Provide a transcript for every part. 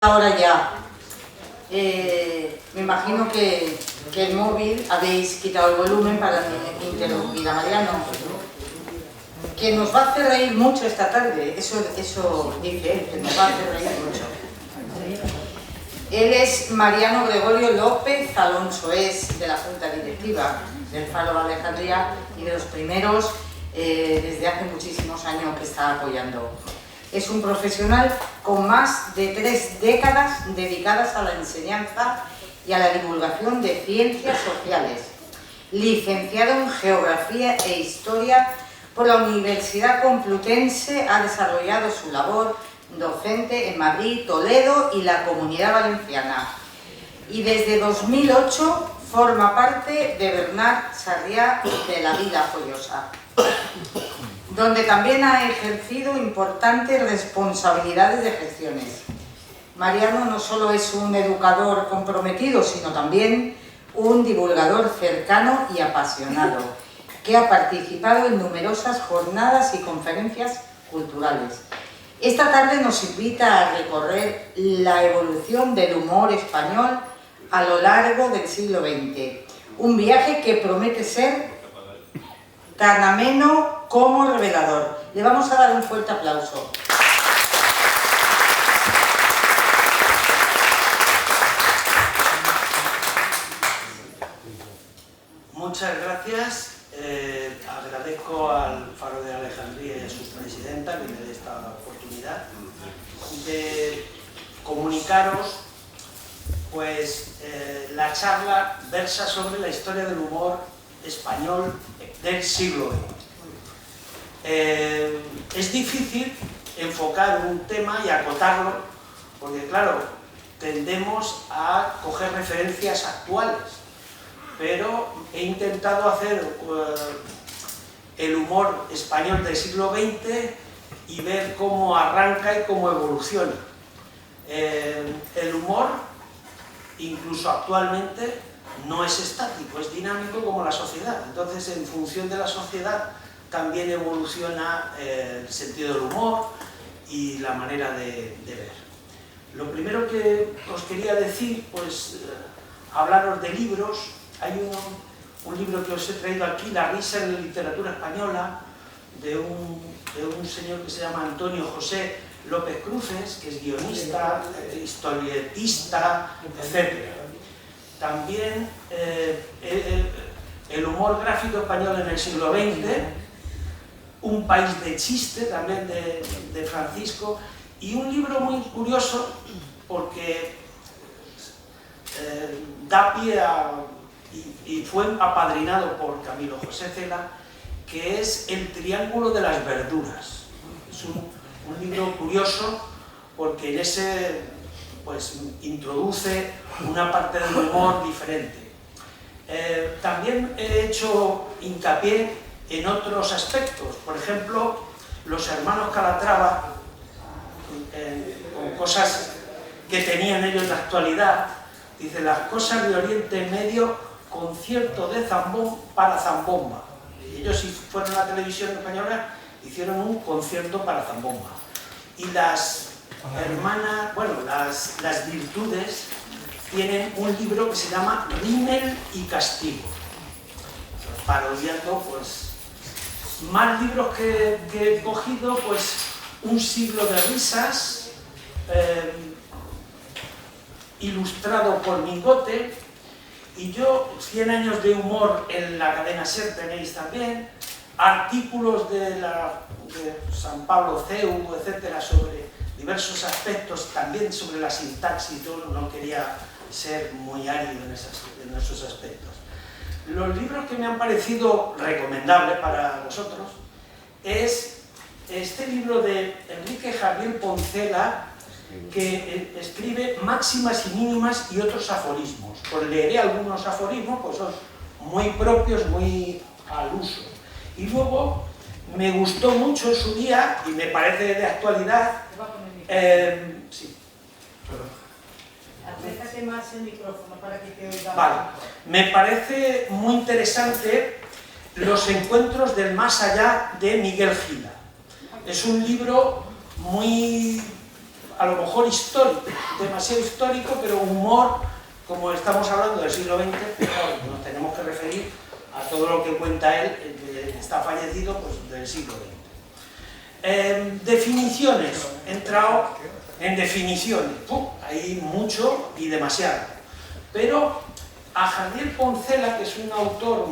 Ahora ya, me imagino que el móvil habéis quitado el volumen para interrumpir a Mariano, que nos va a hacer reír mucho esta tarde, eso dice él, que nos va a hacer reír mucho. Él es Mariano Gregorio López Alonso, es de la Junta Directiva del Faro de Alejandría y de los primeros desde hace muchísimos años que está apoyando. Es un profesional con más de 3 décadas dedicadas a la enseñanza y a la divulgación de ciencias sociales. Licenciado en Geografía e Historia por la Universidad Complutense, ha desarrollado su labor docente en Madrid, Toledo y la Comunidad Valenciana. Y desde 2008 forma parte de Bernat Sarrià de la Vila Joiosa, donde también ha ejercido importantes responsabilidades de gestiones. Mariano no solo es un educador comprometido, sino también un divulgador cercano y apasionado, que ha participado en numerosas jornadas y conferencias culturales. Esta tarde nos invita a recorrer la evolución del humor español a lo largo del siglo XX, un viaje que promete ser tan ameno como revelador. Le vamos a dar un fuerte aplauso. Muchas gracias. Agradezco al Faro de Alejandría y a su presidenta que me dé esta oportunidad de comunicaros. Pues la charla versa sobre la historia del humor español del siglo XX. Es difícil enfocar un tema y acotarlo, porque claro, tendemos a coger referencias actuales, pero he intentado hacer el humor español del siglo XX y ver cómo arranca y cómo evoluciona. El humor, incluso actualmente, no es estático, es dinámico como la sociedad. Entonces, en función de la sociedad, también evoluciona el sentido del humor y la manera de ver. Lo primero que os quería decir, pues, hablaros de libros. Hay un libro que os he traído aquí, La risa en la literatura española, de un señor que se llama Antonio José López Cruces, que es guionista, historietista, etc. También el humor gráfico español en el siglo XX, Un país de chiste, también de Francisco, y un libro muy curioso porque da pie y fue apadrinado por Camilo José Cela, que es El triángulo de las verduras. Es un libro curioso porque en ese pues introduce una parte del humor diferente. También he hecho hincapié en otros aspectos, por ejemplo, los hermanos Calatrava, con cosas que tenían ellos de actualidad. Dice, las cosas de Oriente Medio, concierto de Zambón para Zambomba. Y ellos, si fueron a la televisión española, hicieron un concierto para Zambomba. Y las hermanas, bueno, las virtudes tienen un libro que se llama Rímel y Castigo, parodiando, pues, más libros que he cogido, pues, Un siglo de risas, ilustrado por Mingote, y yo, 100 años de humor en la cadena SER tenéis también, artículos de San Pablo CEU, etcétera, sobre diversos aspectos, también sobre la sintaxis y todo. No quería ser muy árido en esos aspectos. Los libros que me han parecido recomendables para vosotros es este libro de Enrique Javier Poncela, que escribe Máximas y mínimas y otros aforismos. Pues leeré algunos aforismos, pues son muy propios, muy al uso. Y luego me gustó mucho en su día, y me parece de actualidad, sí. Acércate más el micrófono para que te oiga. Vale. Me parece muy interesante Los encuentros del más allá de Miguel Gila. Es un libro muy a lo mejor histórico, demasiado histórico, pero humor, como estamos hablando del siglo XX, claro, nos tenemos que referir a todo lo que cuenta él, está fallecido, pues del siglo XX. Definiciones, he entrado en definiciones, hay mucho y demasiado, pero a Jardiel Poncela, que es un autor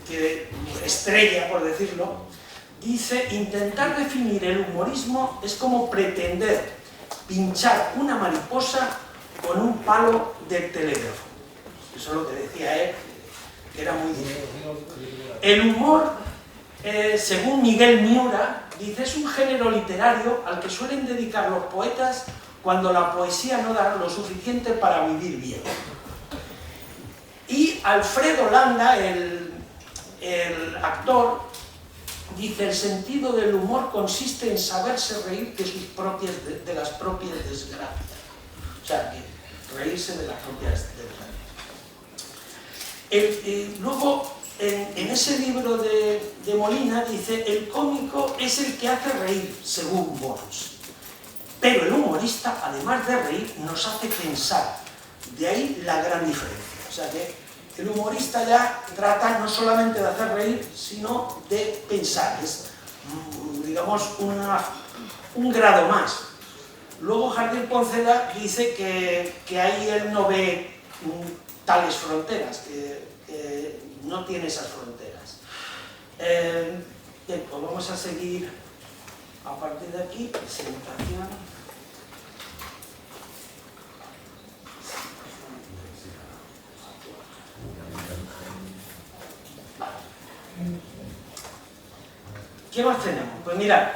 que estrella, por decirlo, dice: intentar definir el humorismo es como pretender pinchar una mariposa con un palo del telégrafo. Eso es lo que decía él, que era muy difícil. El humor, según Miguel Miura, dice, es un género literario al que suelen dedicar los poetas cuando la poesía no da lo suficiente para vivir bien. Y Alfredo Landa, el actor, dice: el sentido del humor consiste en saberse reír de las propias desgracias. O sea, que reírse de las propias desgracias. Luego, en ese libro de Molina, dice: el cómico es el que hace reír, según Burns. Pero el humorista, además de reír, nos hace pensar. De ahí la gran diferencia. O sea que el humorista ya trata no solamente de hacer reír, sino de pensar. Es, digamos, un grado más. Luego Jardiel Poncela dice que ahí él no ve tales fronteras, que no tiene esas fronteras. Bien, pues vamos a seguir a partir de aquí. Presentación. ¿Qué más tenemos? Pues mirad,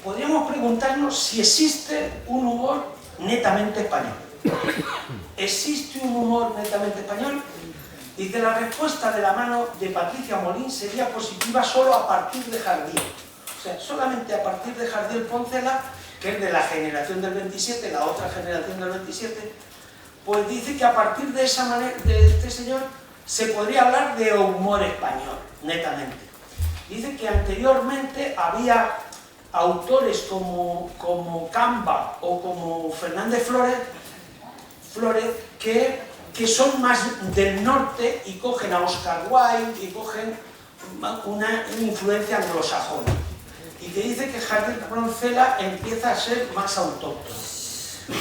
podríamos preguntarnos si existe un humor netamente español. ¿Existe un humor netamente español? Dice: la respuesta de la mano de Patricia Molín sería positiva solo a partir de Jardiel. O sea, solamente a partir de Jardiel Poncela, que es de la generación del 27, la otra generación del 27, pues dice que a partir de esa manera, de este señor, se podría hablar de humor español, netamente. Dice que anteriormente había autores como Camba o como Fernández Flórez que son más del norte y cogen a Oscar Wilde y cogen una influencia anglosajona. Y que dice que Jardiel Poncela empieza a ser más autóctono.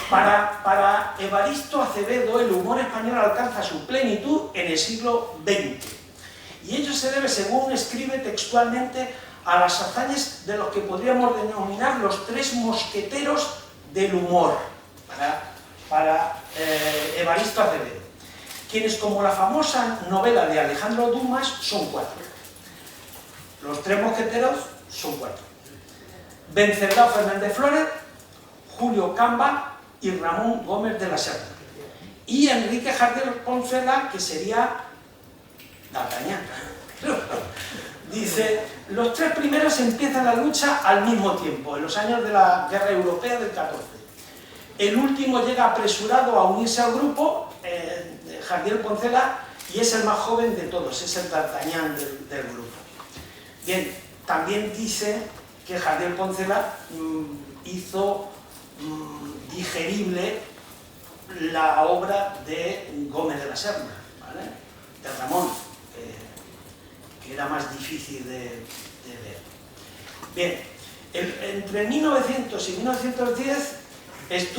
Para Evaristo Acevedo, el humor español alcanza su plenitud en el siglo XX. Y ello se debe, según escribe textualmente, a las hazañas de los que podríamos denominar los tres mosqueteros del humor, para Evaristo Acevedo, quienes, como la famosa novela de Alejandro Dumas, son cuatro. Los tres mosqueteros son cuatro: Venceslao Fernández Flórez, Julio Camba y Ramón Gómez de la Serna. Y Enrique Jardiel Poncela, que sería D'Artagnan. Dice: los tres primeros empiezan la lucha al mismo tiempo, en los años de la Guerra Europea del 14. El último llega apresurado a unirse al grupo, Jardiel Poncela, y es el más joven de todos, es el D'Artagnan del grupo. Bien, también dice que Jardiel Poncela hizo digerible la obra de Gómez de la Serna, ¿vale? De Ramón, que era más difícil de ver. Bien, entre 1900 y 1910 el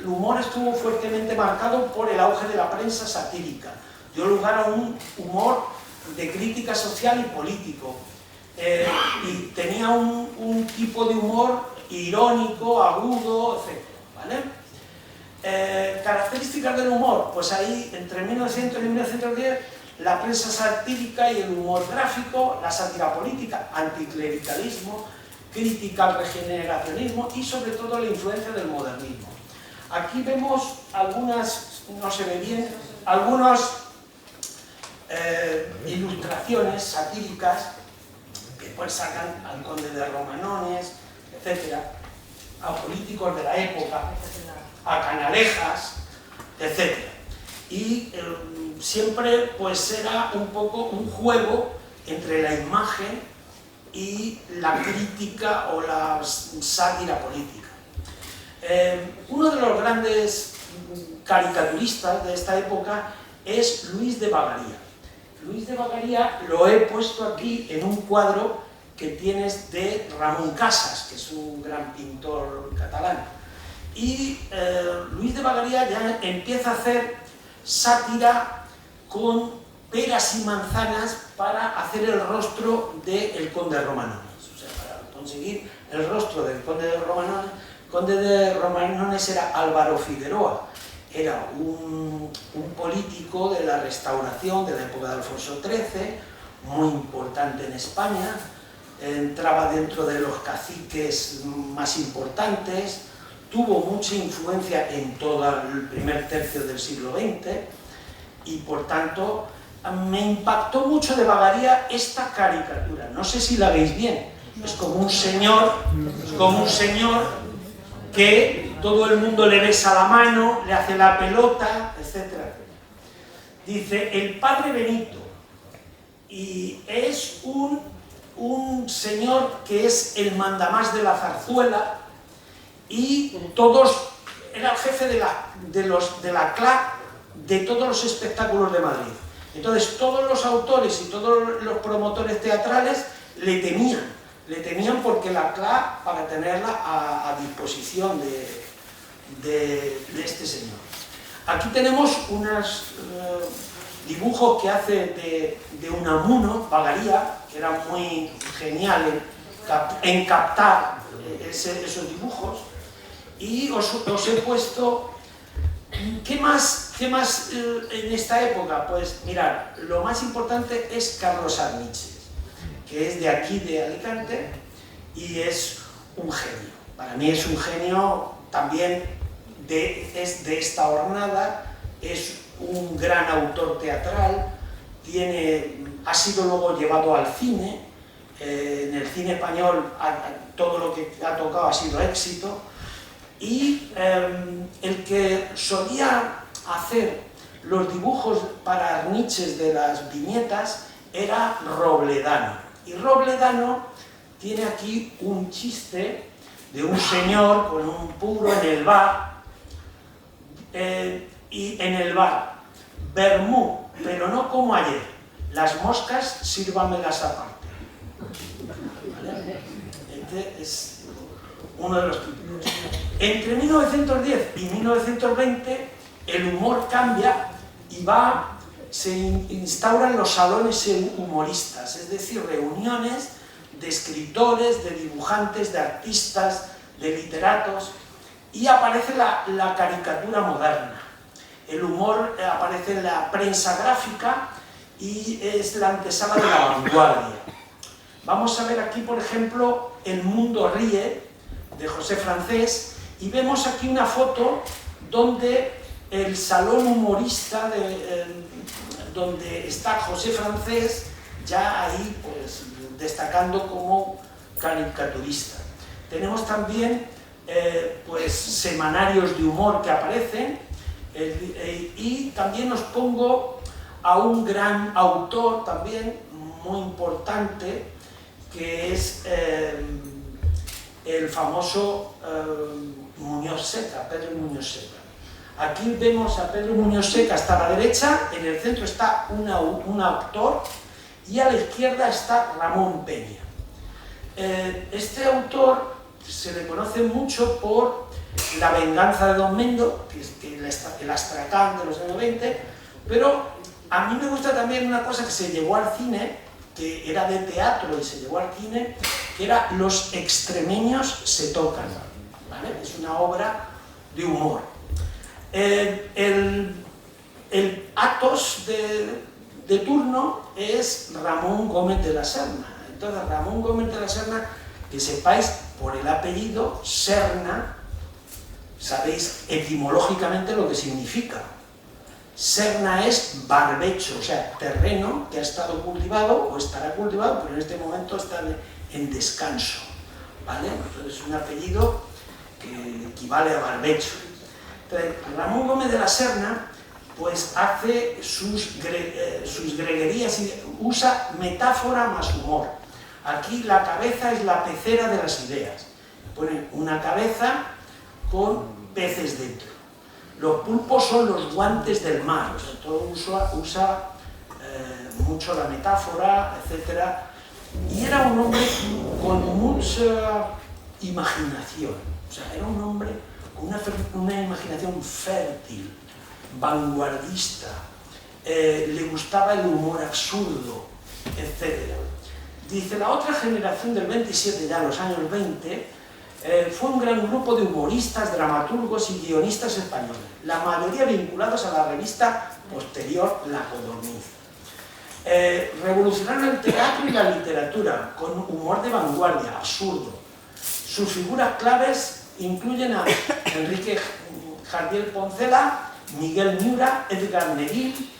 humor estuvo fuertemente marcado por el auge de la prensa satírica. Dio lugar a un humor de crítica social y político. Y tenía un tipo de humor irónico, agudo, etc. ¿Vale? Características del humor, pues ahí entre 1900 y 1910 la prensa satírica y el humor gráfico, la sátira política, anticlericalismo, crítica al regeneracionismo y sobre todo la influencia del modernismo. Aquí vemos algunas, no se ve bien, algunas ilustraciones satíricas que pues sacan al conde de Romanones, etc., a políticos de la época, a Canalejas, etc. Y siempre pues era un poco un juego entre la imagen y la crítica o la sátira política. Uno de los grandes caricaturistas de esta época es Luis de Bagaria. Luis de Bagaria lo he puesto aquí en un cuadro que tienes de Ramón Casas, que es un gran pintor catalán. Y Luis de Bagaria ya empieza a hacer sátira con peras y manzanas para hacer el rostro del conde de Romanones. O sea, para conseguir el rostro del conde de Romanones. El conde de Romanones era Álvaro Figueroa, era un político de la Restauración, de la época de Alfonso XIII, muy importante en España, entraba dentro de los caciques más importantes, tuvo mucha influencia en todo el primer tercio del siglo XX y por tanto me impactó mucho de Bagaria esta caricatura. No sé si la veis bien, es como un señor que todo el mundo le besa la mano, le hace la pelota, etc. Dice, el padre Benito, y es un señor que es el mandamás de la zarzuela, y todos, era el jefe de la CLA de todos los espectáculos de Madrid. Entonces todos los autores y todos los promotores teatrales le temían porque la CLA, para tenerla a disposición de este señor. Aquí tenemos unos dibujos que hace de Unamuno, Bagaria, que era muy genial en captar esos dibujos. Y os he puesto, ¿qué más en esta época? Pues mirad, lo más importante es Carlos Arniches, que es de aquí, de Alicante, y es un genio. Para mí es un genio también es de esta hornada, es un gran autor teatral, ha sido luego llevado al cine, en el cine español todo lo que ha tocado ha sido éxito, y el que solía hacer los dibujos para Arniches de las viñetas era Robledano. Y Robledano tiene aquí un chiste de un señor con un puro en el bar, y en el bar, vermú, pero no como ayer, las moscas sírvamelas aparte. ¿Vale? Este es uno de los típicos. Entre 1910 y 1920 el humor cambia y se instauran los salones humoristas, es decir, reuniones de escritores, de dibujantes, de artistas, de literatos, y aparece la caricatura moderna. El humor aparece en la prensa gráfica y es la antesala de la vanguardia. Vamos a ver aquí, por ejemplo, El mundo ríe, de José Francés, y vemos aquí una foto donde el salón humorista, donde está José Francés, ya ahí pues destacando como caricaturista. Tenemos también pues semanarios de humor que aparecen, y también os pongo a un gran autor también muy importante, que es el famoso Muñoz Seca, Pedro Muñoz Seca. Aquí vemos a Pedro Muñoz Seca hasta la derecha, en el centro está un actor y a la izquierda está Ramón Peña. Este autor se le conoce mucho por La venganza de Don Mendo, que es el Astracán de los años 20, pero a mí me gusta también una cosa que se llevó al cine, que era de teatro y se llevó al cine, que era Los extremeños se tocan, ¿vale? Es una obra de humor. El Athos de turno es Ramón Gómez de la Serna. Entonces, Ramón Gómez de la Serna, que sepáis por el apellido Serna, sabéis etimológicamente lo que significa. Serna es barbecho, o sea, terreno que ha estado cultivado o estará cultivado, pero en este momento está en descanso, ¿vale? Entonces, es un apellido que equivale a barbecho. Entonces, Ramón Gómez de la Serna pues hace sus greguerías y usa metáfora más humor. Aquí la cabeza es la pecera de las ideas. Ponen una cabeza con peces dentro. Los pulpos son los guantes del mar. O sea, todo usa mucho la metáfora, etc. Y era un hombre con mucha imaginación. O sea, era un hombre con una imaginación fértil, vanguardista. Le gustaba el humor absurdo, etc. Dice, la otra generación del 27, ya los años 20, fue un gran grupo de humoristas, dramaturgos y guionistas españoles, la mayoría vinculados a la revista posterior La Codorniz. Revolucionaron el teatro y la literatura, con humor de vanguardia, absurdo. Sus figuras claves incluyen a Enrique Jardiel Poncela, Miguel Miura, Edgar Neguil,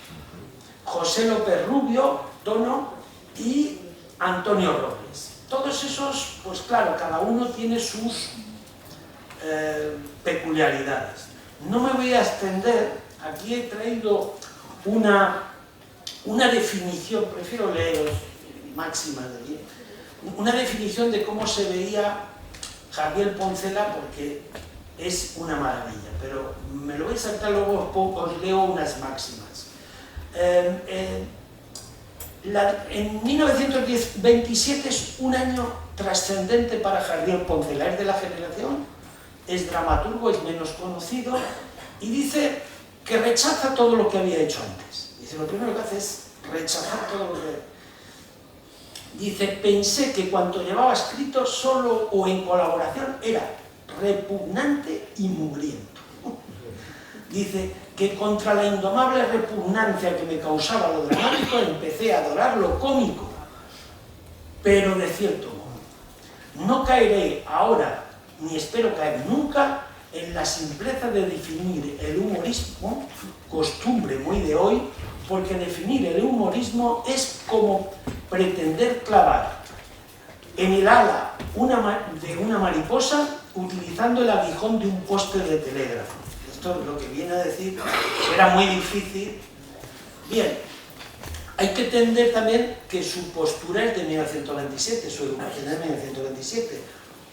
José López Rubio, Tono y Antonio Robles. Todos esos, pues claro, cada uno tiene sus peculiaridades. No me voy a extender, aquí he traído una definición, prefiero leeros máximas de aquí, una definición de cómo se veía Jardiel Poncela, porque es una maravilla, pero me lo voy a saltar, luego os leo unas máximas. En 1927 es un año trascendente para Jardiel Poncela, es de la generación, es dramaturgo, es menos conocido, y dice que rechaza todo lo que había hecho antes. Dice, lo primero que hace es rechazar todo lo que... Dice, pensé que cuanto llevaba escrito solo o en colaboración era repugnante y mugriento. Dice que contra la indomable repugnancia que me causaba lo dramático empecé a adorar lo cómico, pero de cierto modo. No caeré ahora, ni espero caer nunca, en la simpleza de definir el humorismo, costumbre muy de hoy, porque definir el humorismo es como pretender clavar en el ala de una mariposa utilizando el aguijón de un poste de telégrafo. Esto es lo que viene a decir que era muy difícil. Bien, hay que entender también que su postura es de 1927, su educación es de 1927.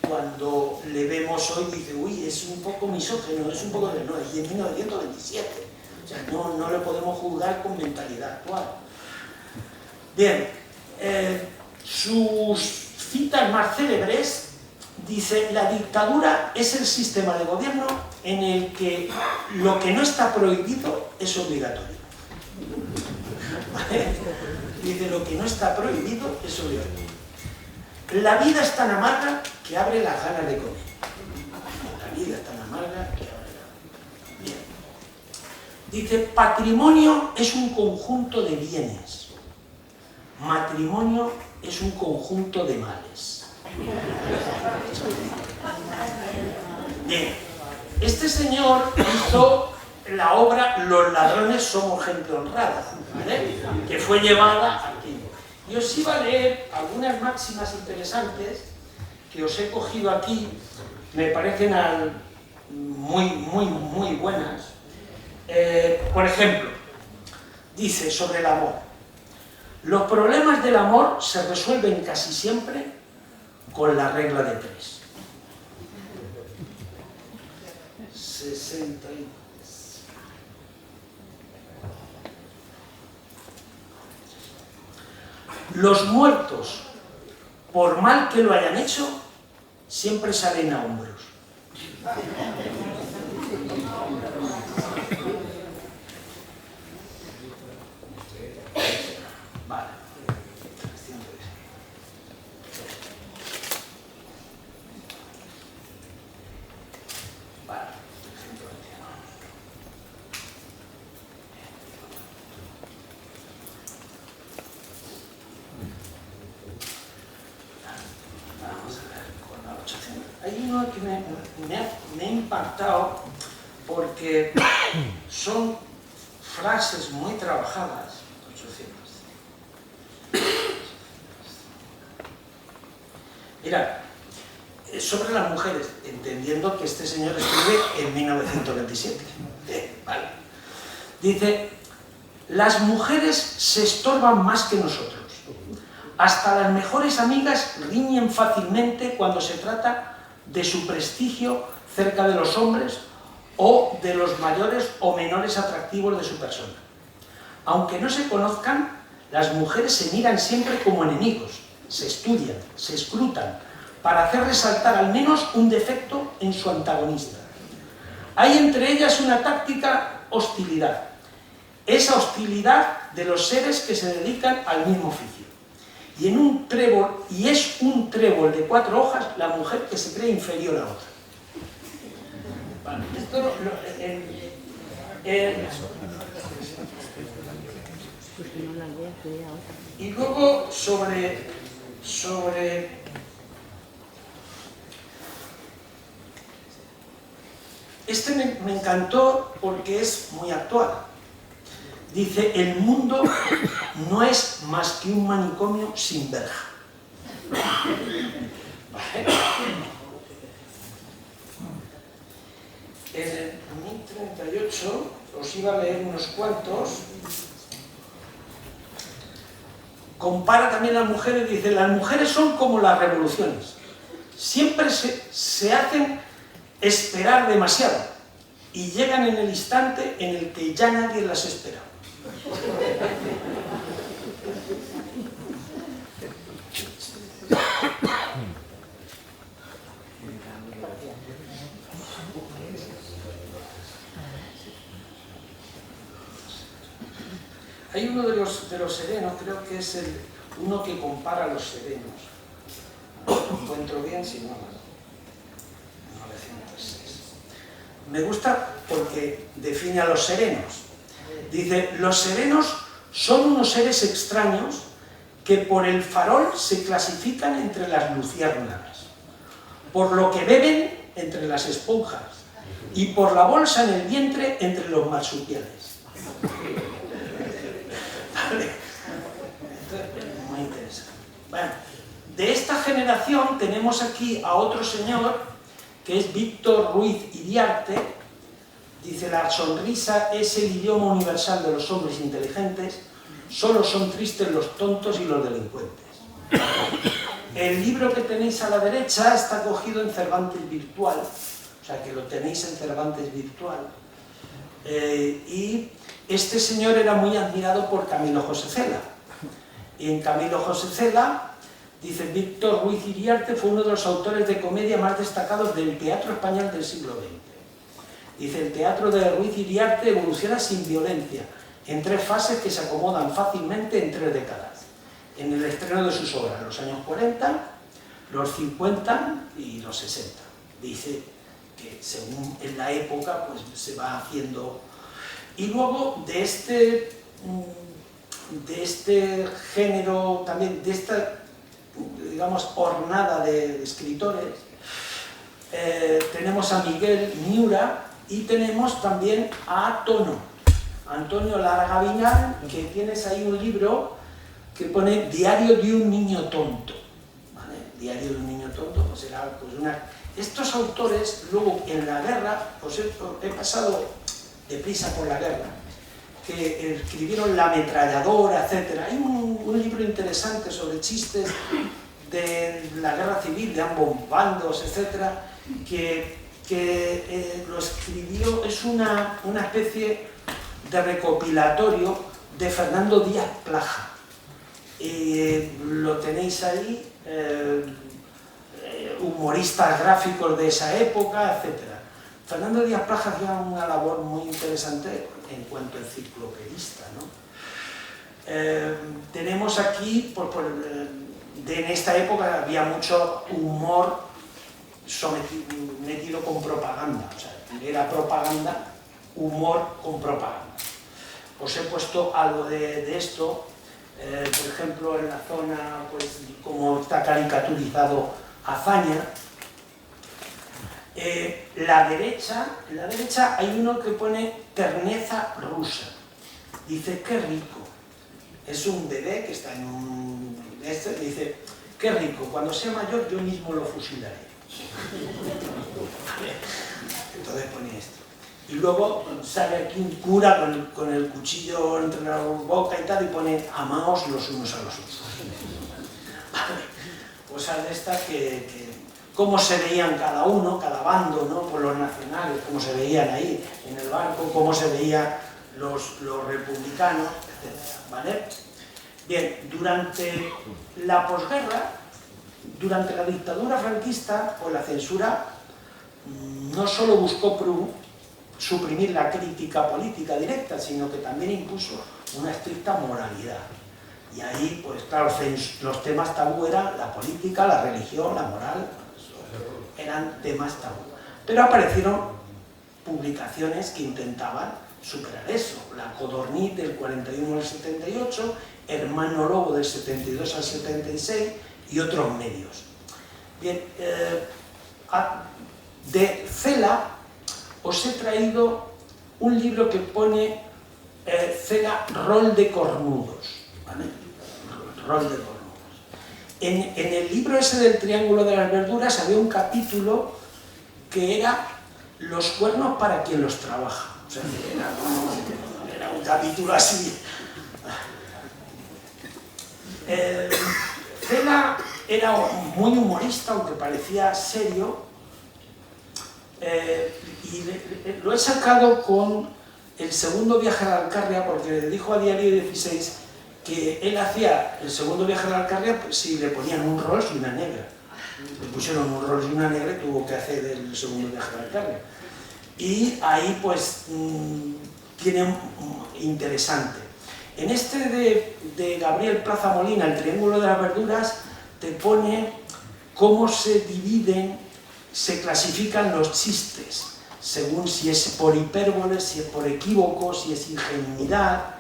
Cuando le vemos hoy dice, uy, es un poco misógino, es un poco de... No, es de 1927. O sea, no le podemos juzgar con mentalidad actual. Bien, sus citas más célebres, dice, la dictadura es el sistema de gobierno en el que lo que no está prohibido es obligatorio. ¿Vale? Dice, lo que no está prohibido es obligatorio. La vida es tan amarga que abre las ganas de comer. La vida es tan amarga que abre las ganas. Bien. Dice, patrimonio es un conjunto de bienes. Matrimonio es un conjunto de males. Bien. Este señor hizo la obra Los ladrones somos gente honrada, ¿vale? Que fue llevada aquí. Y os iba a leer algunas máximas interesantes que os he cogido aquí, me parecen muy buenas. Por ejemplo, dice sobre el amor: los problemas del amor se resuelven casi siempre con la regla de 3. 60. Los muertos, por mal que lo hayan hecho, siempre salen a hombros. Vale. Vale. Hay uno que me ha impactado porque son frases muy trabajadas. 800. Mira, sobre las mujeres, entendiendo que este señor escribe en 1927. Vale. Dice, las mujeres se estorban más que nosotros. Hasta las mejores amigas riñen fácilmente cuando se trata de su prestigio cerca de los hombres o de los mayores o menores atractivos de su persona. Aunque no se conozcan, las mujeres se miran siempre como enemigos, se estudian, se escrutan, para hacer resaltar al menos un defecto en su antagonista. Hay entre ellas una táctica hostilidad, esa hostilidad de los seres que se dedican al mismo oficio. Y es un trébol de 4 hojas la mujer que se cree inferior a otra. Vale, esto y luego sobre este me encantó porque es muy actual. Dice, el mundo no es más que un manicomio sin verja. ¿Vale? En el 1038 os iba a leer unos cuantos. Compara también a las mujeres, dice, las mujeres son como las revoluciones. Siempre se hacen esperar demasiado y llegan en el instante en el que ya nadie las espera. Hay uno de los serenos, creo que es uno que compara a los serenos. Lo encuentro bien, si no, 906. Me gusta porque define a los serenos. Dice, los serenos son unos seres extraños que por el farol se clasifican entre las luciérnagas, por lo que beben entre las esponjas y por la bolsa en el vientre entre los marsupiales. ¿Vale? Muy interesante. Bueno, de esta generación tenemos aquí a otro señor que es Víctor Ruiz Iriarte. Dice, la sonrisa es el idioma universal de los hombres inteligentes, solo son tristes los tontos y los delincuentes. El libro que tenéis a la derecha está cogido en Cervantes Virtual, o sea que lo tenéis en Cervantes Virtual. Y este señor era muy admirado por Camilo José Cela. Y en Camilo José Cela, dice, Víctor Ruiz Iriarte fue uno de los autores de comedia más destacados del teatro español del siglo XX. Dice, el teatro de Ruiz Iriarte evoluciona sin violencia, en 3 fases que se acomodan fácilmente en 3 décadas. En el estreno de sus obras, los años 40, los 50 y los 60. Dice que según en la época pues se va haciendo. Y luego de este género, también de esta, digamos, hornada de escritores, tenemos a Miguel Miura y tenemos también a Antonio Lara Gaviñán, que tienes ahí un libro que pone Diario de un niño tonto. ¿Vale? Diario de un niño tonto, pues era pues una... Estos autores, luego en la guerra, pues he pasado deprisa por la guerra, que escribieron La ametralladora, etc. Hay un libro interesante sobre chistes de la guerra civil, de ambos bandos, etc., que lo escribió, es una especie de recopilatorio de Fernando Díaz Plaja. Lo tenéis ahí, humoristas gráficos de esa época, etc. Fernando Díaz Plaja hacía una labor muy interesante en cuanto a enciclopedista, ¿no? Tenemos aquí, en esta época había mucho humor metido con propaganda, o sea, era propaganda, humor con propaganda. Os he puesto algo de esto, por ejemplo, en la zona, pues, como está caricaturizado Azaña. En la derecha hay uno que pone terneza rusa. Dice, qué rico. Es un bebé que está en un... dice, qué rico, cuando sea mayor yo mismo lo fusilaré. Entonces pone esto. Y luego sale aquí un cura con el cuchillo entre la boca y tal, y pone, amaos los unos a los otros. cosas de estas cómo se veían cada uno, cada bando, ¿no? Por los nacionales, cómo se veían ahí en el barco, cómo se veían los republicanos, etc. ¿Vale? Bien, durante la posguerra, durante la dictadura franquista, pues la censura no solo buscó suprimir la crítica política directa, sino que también impuso una estricta moralidad. Y ahí, pues claro, los temas tabú eran la política, la religión, la moral, eran temas tabú. Pero aparecieron publicaciones que intentaban superar eso. La Codorniz del 41 al 78, Hermano Lobo del 72 al 76 y otros medios. Bien, de Cela os he traído un libro que pone Cela Rol de Cornudos, ¿vale? Rol de Cornudos. En el libro ese del Triángulo de las Verduras había un capítulo que era los cuernos para quien los trabaja. O sea, era un capítulo así. Cela era muy humorista, aunque parecía serio, y lo he sacado con el segundo viaje a la Alcarria, porque le dijo a Diario 16 que él hacía el segundo viaje a la Alcarria si le ponían un Rolls y una negra. Le pusieron un Rolls y una negra y tuvo que hacer el segundo viaje a la Alcarria. Y ahí pues tiene interesante. En este de Gabriel Plaza Molina, el Triángulo de las Verduras, te pone cómo se dividen, se clasifican los chistes, según si es por hipérbole, si es por equívoco, si es ingenuidad,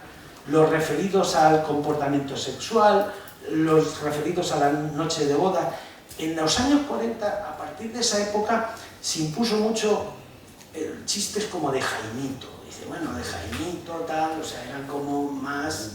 los referidos al comportamiento sexual, los referidos a la noche de boda. En los años 40, a partir de esa época, se impuso mucho chistes como de Jaimito. Dice, bueno, de Jaimito, tal, o sea, eran como más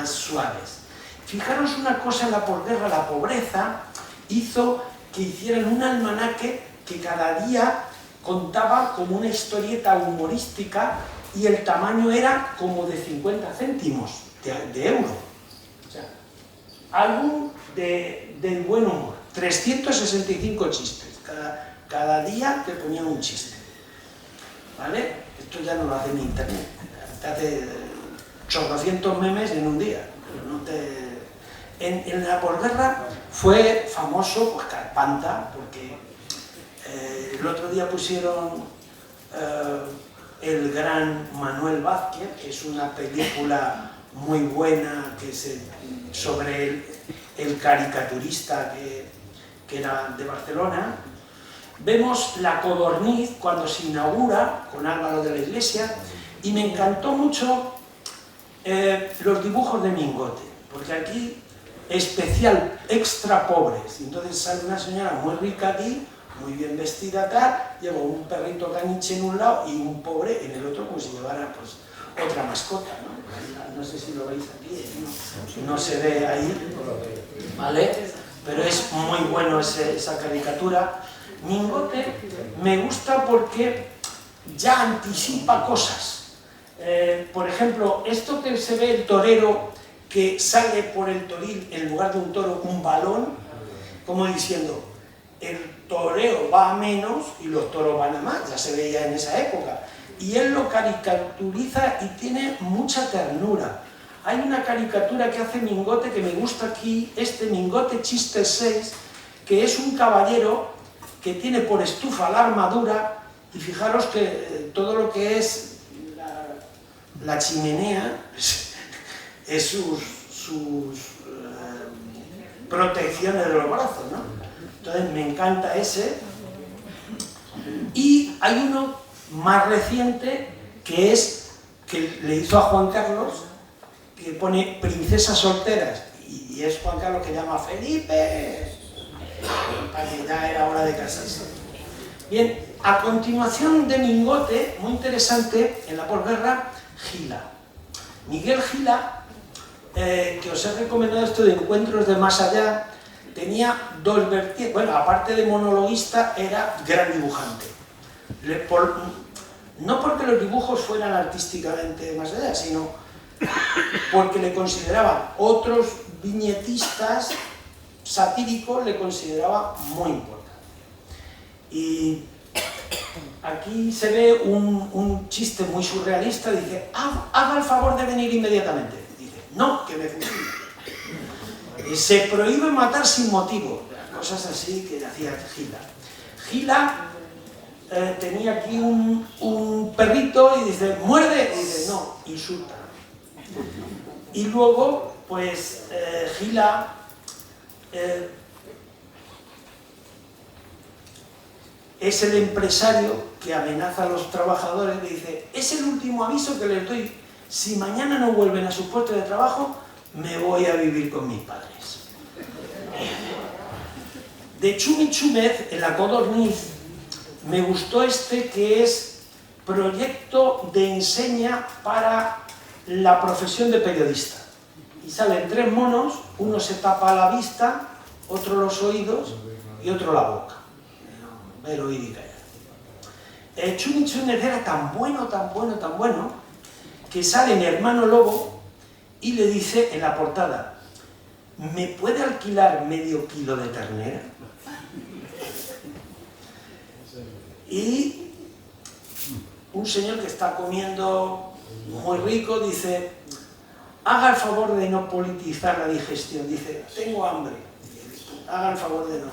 suaves. Fijaros una cosa, en la posguerra, la pobreza hizo que hicieran un almanaque que cada día contaba como una historieta humorística y el tamaño era como de 50 céntimos de euro. O sea, álbum de buen humor, 365 chistes, cada día te ponían un chiste, ¿vale? Esto ya no lo hace en internet, te hace 800 memes en un día, pero no te... En la posguerra fue famoso pues Carpanta, porque el otro día pusieron El gran Manuel Vázquez, que es una película muy buena que es sobre el caricaturista que era de Barcelona. Vemos La Codorniz cuando se inaugura con Álvaro de la Iglesia y me encantó mucho los dibujos de Mingote, porque aquí especial, extra pobres, entonces sale una señora muy rica aquí, muy bien vestida, tal, lleva un perrito caniche en un lado y un pobre en el otro, como si llevara pues otra mascota, ¿no? No sé si lo veis aquí, no se ve ahí, ¿vale? Pero es muy bueno esa caricatura. Mingote me gusta porque ya anticipa cosas. Por ejemplo, esto que se ve el torero que sale por el toril en lugar de un toro, un balón, como diciendo, el toreo va a menos y los toros van a más, ya se veía en esa época. Y él lo caricaturiza y tiene mucha ternura. Hay una caricatura que hace Mingote que me gusta aquí, Mingote Chiste 6, que es un caballero que tiene por estufa la armadura, y fijaros que todo lo que es la chimenea es sus protecciones de los brazos, ¿no? Entonces me encanta ese. Y hay uno más reciente que le hizo a Juan Carlos, que pone princesas solteras, y es Juan Carlos que llama a Felipe, para que ya era hora de casarse. Bien, a continuación de Mingote, muy interesante, en la posguerra, Gila. Miguel Gila, que os he recomendado esto de Encuentros de Más Allá, tenía dos vertientes. Bueno, aparte de monologuista, era gran dibujante. No porque los dibujos fueran artísticamente más allá, sino porque le consideraban otros viñetistas satírico le consideraba muy importante. Y aquí se ve un chiste muy surrealista, dice, haga el favor de venir inmediatamente. Dice, no, que me funcione. Se prohíbe matar sin motivo, cosas así que hacía Gila. Gila tenía aquí un perrito y dice, muerde, y dice, no, insulta. Y luego, pues, Gila es el empresario que amenaza a los trabajadores y dice, es el último aviso que les doy, si mañana no vuelven a su puesto de trabajo, me voy a vivir con mis padres. De Chumi Chúmez, en La codorniz, me gustó este que es proyecto de enseña para la profesión de periodista. Y salen 3 monos, uno se tapa la vista, otro los oídos y otro la boca. Ver, oír y callar. Chumi Chúmez era tan bueno, que sale mi hermano Lobo y le dice en la portada, ¿me puede alquilar medio kilo de ternera? Y un señor que está comiendo muy rico dice, haga el favor de no politizar la digestión. Dice, tengo hambre. Haga el favor de no.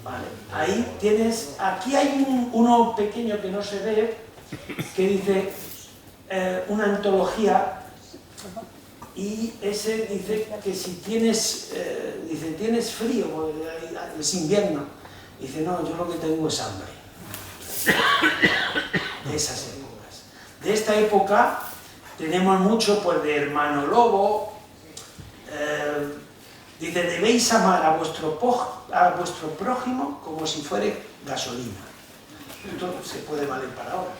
Vale. Ahí tienes, aquí hay uno pequeño que no se ve, que dice una antología, y ese dice que si tienes, dice, tienes frío, porque es invierno. Dice, no, yo lo que tengo es hambre. De esas épocas. De esta época tenemos mucho, pues, de Hermano Lobo. Dice, debéis amar a vuestro prójimo como si fuera gasolina. Esto se puede valer para ahora.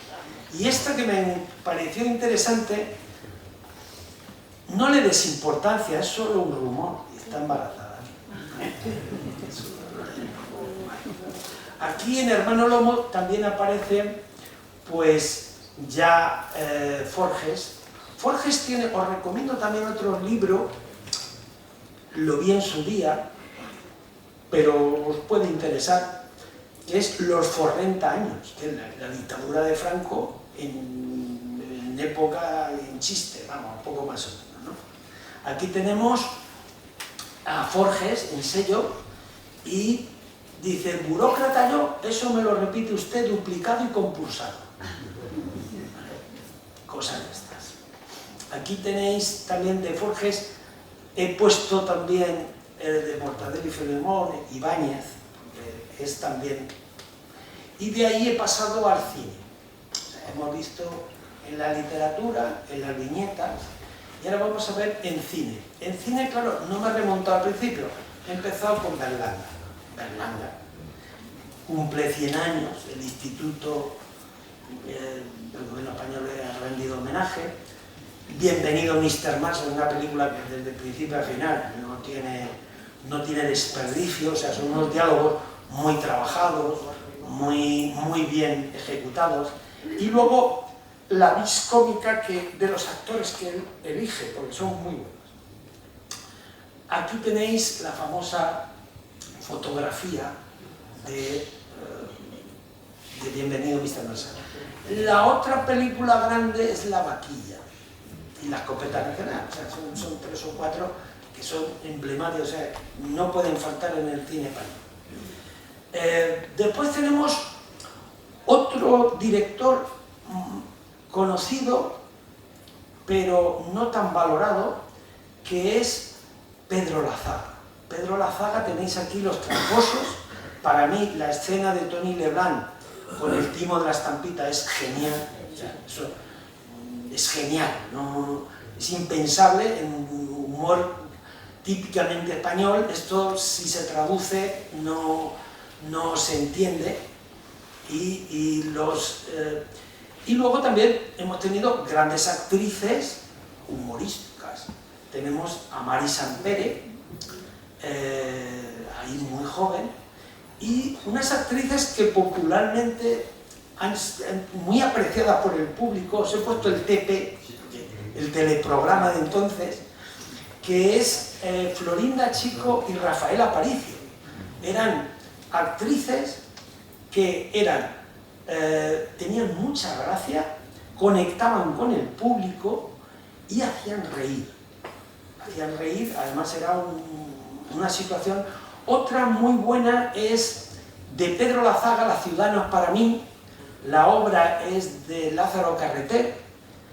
Y esta que me pareció interesante, no le des importancia, es solo un rumor, y está embarazada. Aquí en Hermano Lobo también aparece, pues, ya Forges. Forges tiene, os recomiendo también otro libro, lo vi en su día, pero os puede interesar, que es Los 40 años, que es la dictadura de Franco en época, en chiste, vamos, un poco más o menos, ¿no? Aquí tenemos a Forges en sello y dice, burócrata yo, eso me lo repite usted duplicado y compulsado. Cosas de estas. Aquí tenéis también de Forges, he puesto también de Mortadelo y Filemón, Ibáñez, que es también. Y de ahí he pasado al cine. O sea, hemos visto en la literatura, en las viñetas, y ahora vamos a ver en cine. En cine, claro, no me he remontado al principio, he empezado con Berlanga. Berlanga cumple 100 años, el Instituto del Gobierno Español le ha rendido homenaje. Bienvenido Mr. Max, es una película que desde el principio al final no tiene desperdicio, o sea, son unos diálogos muy trabajados, muy bien ejecutados, y luego la vis cómica de los actores que él elige, porque son muy buenos. Aquí tenéis la famosa fotografía de Bienvenido Mr. Max. La otra película grande es La Vaquilla y La Escopeta Regional, o sea, son 3 o 4 que son emblemáticos, o sea, no pueden faltar en el cine español. Después tenemos otro director conocido, pero no tan valorado, que es Pedro Lazaga. Pedro Lazaga, tenéis aquí Los Tramposos. Para mí, la escena de Tony Leblanc con el timo de la estampita es genial. O sea, eso es genial, ¿no? Es impensable en un humor típicamente español. Esto, si se traduce, no se entiende. Y luego también hemos tenido grandes actrices humorísticas. Tenemos a Mari Sampere, ahí muy joven, y unas actrices que popularmente muy apreciadas por el público. Os he puesto el TP, el teleprograma de entonces, que es Florinda Chico y Rafaela Aparicio. Eran actrices que tenían mucha gracia, conectaban con el público y hacían reír. Además era una situación. Otra muy buena es de Pedro Lazaga, La ciudad no es para mí. La obra es de Lázaro Carreter,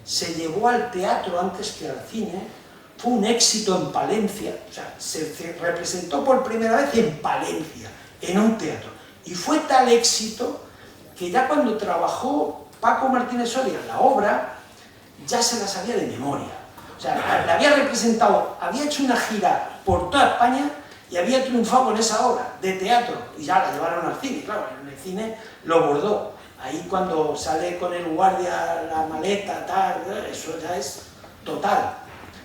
se llevó al teatro antes que al cine, fue un éxito en Palencia, o sea, se representó por primera vez en Palencia, en un teatro, y fue tal éxito que ya cuando trabajó Paco Martínez Soria la obra, ya se la sabía de memoria. O sea, la había representado, había hecho una gira por toda España y había triunfado con esa obra de teatro, y ya la llevaron al cine, claro, en el cine lo bordó. Ahí cuando sale con el guardia, la maleta, tal, eso ya es total.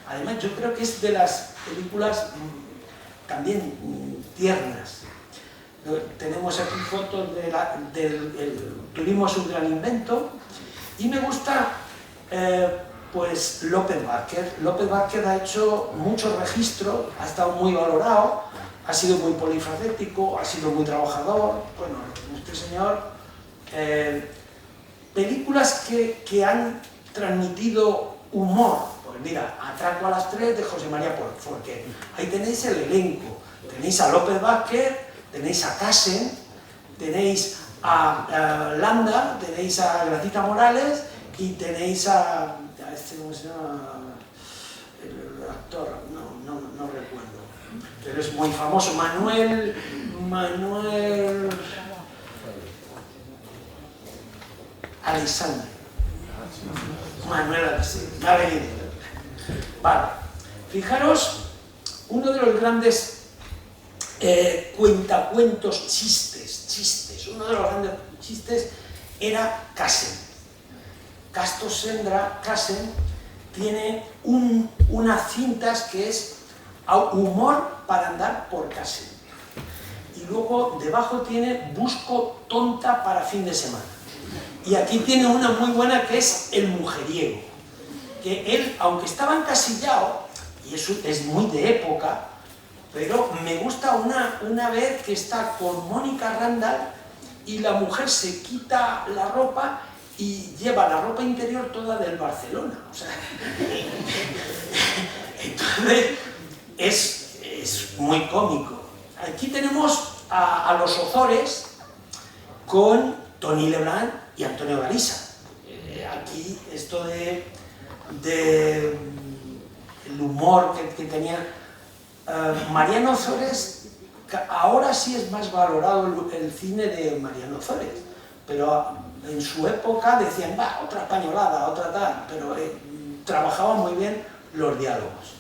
Además, yo creo que es de las películas también tiernas. Tenemos aquí fotos del turismo es un gran invento, y me gusta pues López Vázquez. López Vázquez ha hecho muchos registros, ha estado muy valorado, ha sido muy polifacético, ha sido muy trabajador. Bueno, este señor, películas que han transmitido humor. Pues mira, Atraco a las 3 de José María Forqué. Ahí tenéis el elenco. Tenéis a López Vázquez, tenéis a Casen, tenéis a Landa, tenéis a Gracita Morales y tenéis a ¿cómo se llama? El actor, no recuerdo, pero es muy famoso, Manuel Alexandre. Manuel Alexandre, me ha venido. Vale, fijaros, uno de los grandes cuentacuentos chistes, uno de los grandes chistes era Casen. Casto Sendra, Casen, tiene unas cintas que es humor para andar por Casen. Y luego debajo tiene Busco tonta para fin de semana. Y aquí tiene una muy buena que es El mujeriego. Que él, aunque estaba encasillado, y eso es muy de época, pero me gusta una vez que está con Mónica Randall y la mujer se quita la ropa y lleva la ropa interior toda del Barcelona. O sea, entonces es muy cómico. Aquí tenemos a los Ozores con Tony Leblanc y Antonio Galiza. Aquí esto de el humor que tenía Mariano Ozores, ahora sí es más valorado el cine de Mariano Ozores, pero en su época decían, va, otra españolada, otra tal, pero trabajaba muy bien los diálogos.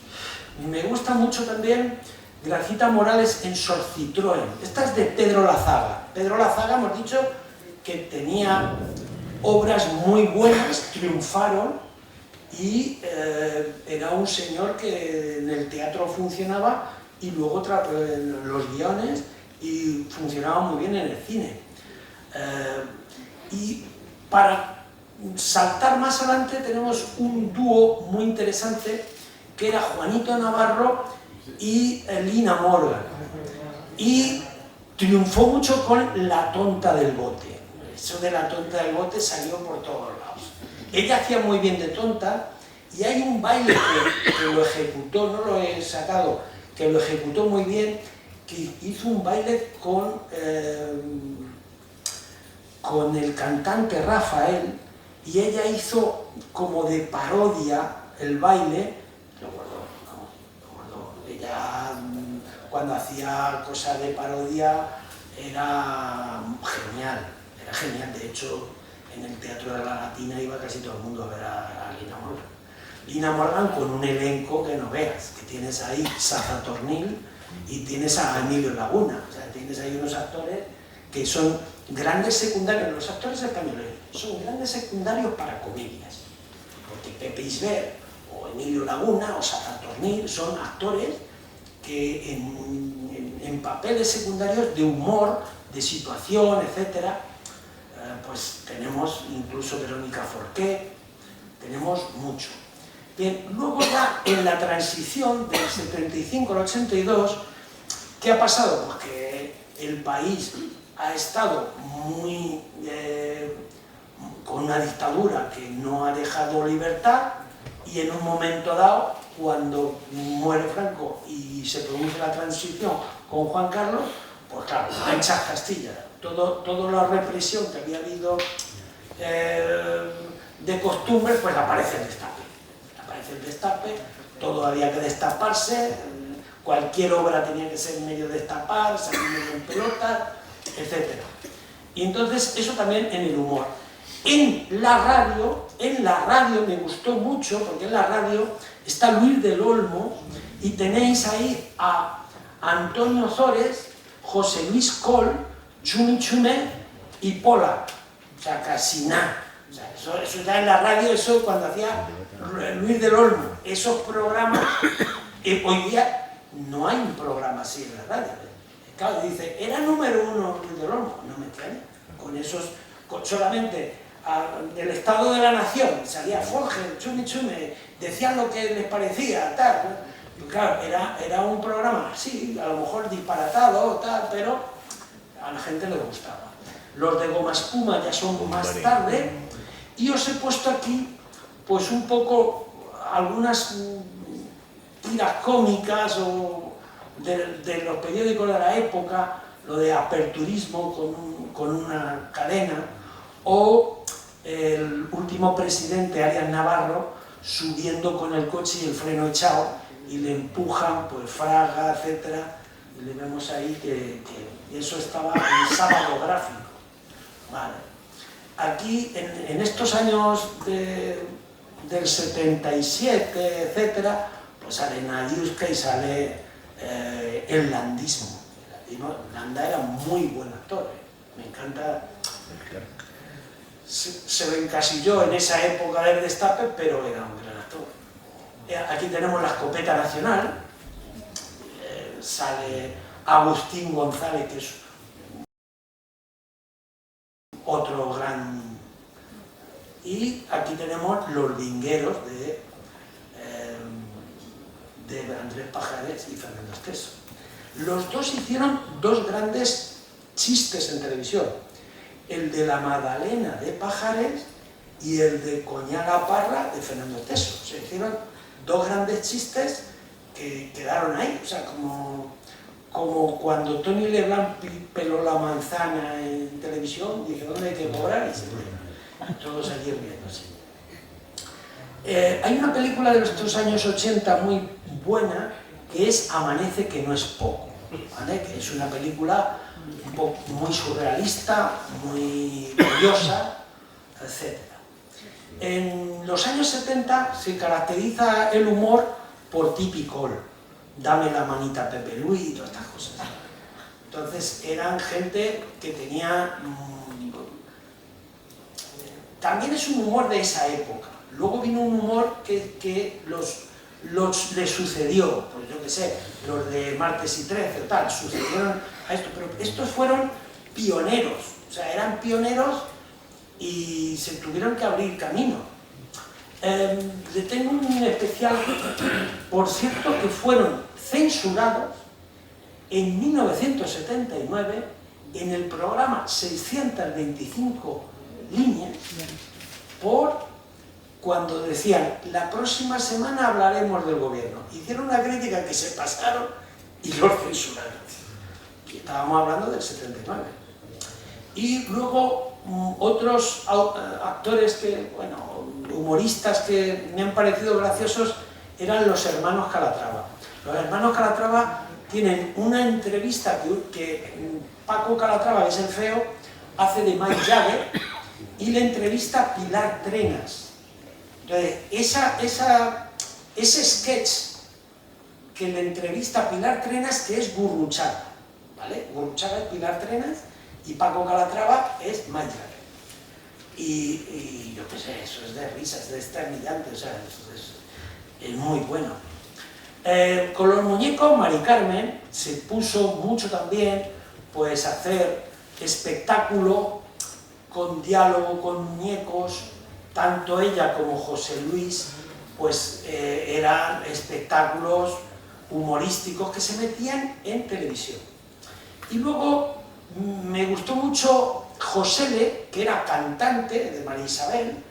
Me gusta mucho también Gracita Morales en Sor Citroën. Esta es de Pedro Lazaga. Pedro Lazaga, hemos dicho que tenía obras muy buenas, triunfaron, y era un señor que en el teatro funcionaba y luego los guiones, y funcionaba muy bien en el cine. Y para saltar más adelante tenemos un dúo muy interesante que era Juanito Navarro y Lina Morgan, y triunfó mucho con La tonta del bote. Eso de La tonta del bote salió por todos lados. Ella hacía muy bien de tonta, y hay un baile que lo ejecutó, no lo he sacado, que lo ejecutó muy bien, que hizo un baile con el cantante Rafael, y ella hizo como de parodia el baile. Lo guardó, ella cuando hacía cosas de parodia era genial, de hecho en el Teatro de la Latina iba casi todo el mundo a ver a Lina Morgan. Lina Morgan con un elenco que no veas, que tienes ahí Saza Tornil y tienes a Emilio Laguna, o sea, tienes ahí unos actores que son grandes secundarios. Los actores españoles son grandes secundarios para comedias, porque Pepe Isbert o Emilio Laguna o Saza Tornil son actores que en papeles secundarios de humor, de situación, etc. Pues tenemos incluso Verónica Forqué, tenemos mucho. Bien, luego ya en la transición del 75 al 82, ¿qué ha pasado? Pues que el país ha estado muy con una dictadura que no ha dejado libertad, y en un momento dado, cuando muere Franco y se produce la transición con Juan Carlos, pues claro, anchas Castilla, toda la represión que había habido de costumbre, pues aparece el destape. Aparece el destape, todo había que destaparse, cualquier obra tenía que ser medio destapar, salir medio en pelota, etc. Y entonces eso también en el humor. En la radio me gustó mucho, porque en la radio está Luis del Olmo, y tenéis ahí a Antonio Ozores, José Luis Col, Chumi Chumé y Pola. O sea, casi nada. O sea, eso ya en la radio, eso cuando hacía Luis del Olmo, esos programas, hoy día no hay un programa así en la radio. Claro, dice, era número 1 Luis del Olmo, no me extraña, con esos, solamente del Estado de la Nación, salía Forge, Chumi Chumé, decían lo que les parecía, tal, ¿no? Y claro, era un programa así, a lo mejor disparatado, tal, pero a la gente le gustaba. Los de Goma Espuma ya son más tarde, y os he puesto aquí pues un poco algunas tiras cómicas o de los periódicos de la época, lo de aperturismo con una cadena, o el último presidente, Arias Navarro, subiendo con el coche y el freno echado, y le empujan, pues Fraga, etcétera, y le vemos ahí que eso estaba en Sábado Gráfico. Vale. Aquí, en estos años del 77, etcétera, pues sale Nadiuska y sale el landismo. Landa era muy buen actor, me encanta. Se encasilló en esa época del destape, pero era un gran actor. Aquí tenemos la escopeta nacional, sale Agustín González, que es otro gran... Y aquí tenemos Los Vingueros de Andrés Pajares y Fernando Esteso. Los dos hicieron dos grandes chistes en televisión, el de la Magdalena de Pajares y el de Coñaga Parra de Fernando Esteso. Se hicieron dos grandes chistes que quedaron ahí, o sea, como cuando Tony Leblanc peló la manzana en televisión, dije, ¿dónde hay que cobrar? Y se fue. Todos allí riéndose. Hay una película de estos años 80 muy buena, que es Amanece, que no es poco, ¿vale? Que es una película muy surrealista, muy curiosa, etc. En los años 70 se caracteriza el humor por Tipicol, Dame la manita Pepe Luis y todas estas cosas. Entonces eran gente que tenía... también es un humor de esa época. Luego vino un humor que le sucedió, pues yo qué sé, los de Martes y 13 o tal, sucedieron a esto, pero estos fueron pioneros, o sea, eran pioneros y se tuvieron que abrir camino. Le tengo un especial, por cierto, que fueron censurados en 1979 en el programa 625 líneas por cuando decían la próxima semana hablaremos del gobierno. Hicieron una crítica que se pasaron y los censuraron. Y estábamos hablando del 79. Y luego otros actores que, bueno, humoristas que me han parecido graciosos eran los hermanos Calatrava. Los hermanos Calatrava tienen una entrevista que Paco Calatrava, que es el feo, hace de Mike Jagger, y le entrevista a Pilar Trenas. Entonces, ese sketch que le entrevista a Pilar Trenas, que es Gurruchaga, ¿vale? Gurruchaga es Pilar Trenas y Paco Calatrava es Mike Jagger. Y yo qué sé, eso es de risas, es desternillante, o sea, es muy bueno. Con los muñecos, Mari Carmen se puso mucho también, pues, a hacer espectáculo con diálogo, con muñecos, tanto ella como José Luis pues eran espectáculos humorísticos que se metían en televisión. Y luego me gustó mucho Josele, que era cantante de María Isabel,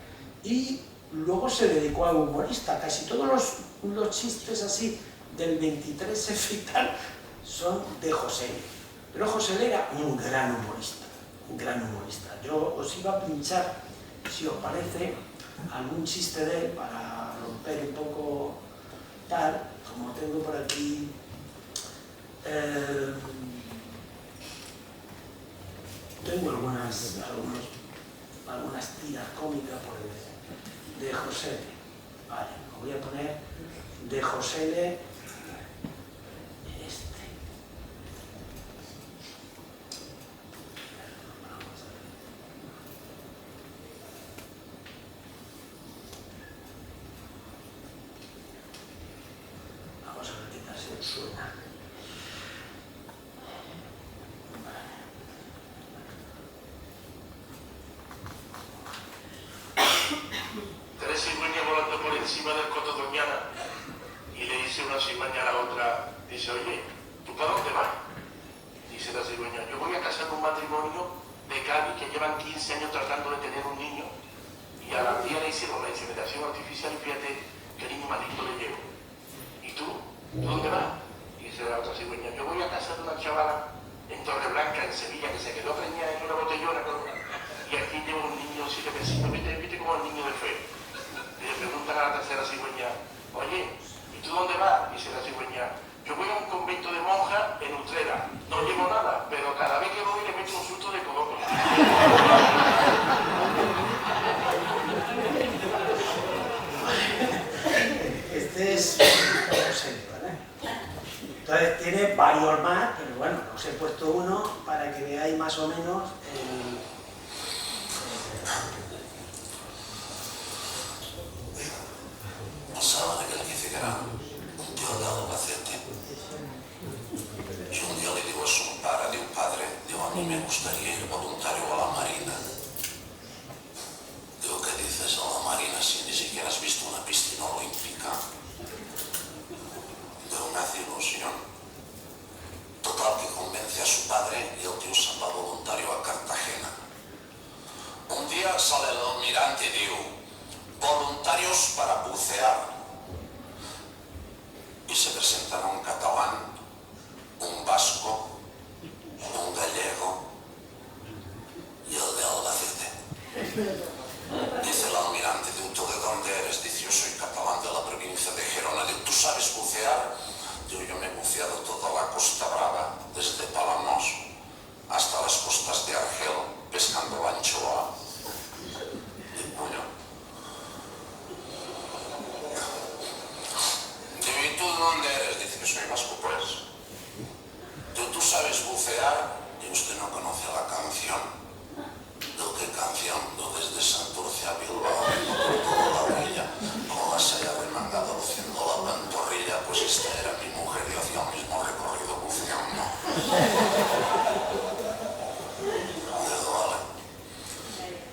y luego se dedicó a humorista. Casi todos los chistes así del 23F y tal son de Josele. Pero Josele era un gran humorista, un gran humorista. Yo os iba a pinchar, si os parece, algún chiste de él para romper un poco tal, como tengo por aquí. Tengo algunas tiras cómicas de Josele. Vale, os voy a poner de Josele este. Vamos a ver qué tal se suena. Encima del coto Doñana y le dice una cigüeña a la otra, dice, oye, ¿tú para dónde vas? Dice la cigüeña, yo voy a casar un matrimonio de Cádiz que llevan 15 años tratando de tener un niño y a la tía le hicieron la inseminación artificial y fíjate qué niño maldito le llevo. ¿Y tú? ¿Tú dónde vas? Dice la otra cigüeña, yo voy a casar una chavala en Torreblanca, en Sevilla, que se quedó preñada en una botellona y aquí lleva un niño 7 vecinos, viste como el niño de fe. Y le preguntan a la tercera cigüeña, oye, ¿y tú dónde vas? Dice la cigüeña, yo voy a un convento de monjas en Utrera, no llevo nada, pero cada vez que voy le meto un susto de cogote. Este es Josele, ¿vale? Entonces tiene varios más, pero bueno, os he puesto uno para que veáis más o menos Pasaba aquel que era un tío al lado paciente. Y un día le digo a su padre, digo, a mí me gustaría ir voluntario a la Marina. Digo, ¿qué dices a la Marina si ni siquiera has visto una piscina olímpica? Digo, me hace ilusión. Total, que convence a su padre y el tío se va voluntario a Cartagena. Un día sale el almirante y digo, voluntarios para bucear. Y se presentaron un catalán, un vasco, un gallego y el de Albacete. Dice el almirante, ¿tú de dónde eres? Dice, yo soy catalán de la provincia de Gerona. Digo, ¿tú sabes bucear? Digo, yo me he buceado toda la Costa Brava, desde Palamos hasta las costas de Argel, pescando la anchoa. Y coño. Digo, ¿y tú de dónde eres? Dice que soy vasco, pues. Digo, ¿tú sabes bucear? Digo, usted no conoce la canción. Digo, ¿qué canción? Digo, desde Santurce a Bilbao, por toda la orilla, con la saya remangada luciendo la pantorrilla, pues esta era mi mujer y hacía el mismo recorrido buceando. Digo, vale.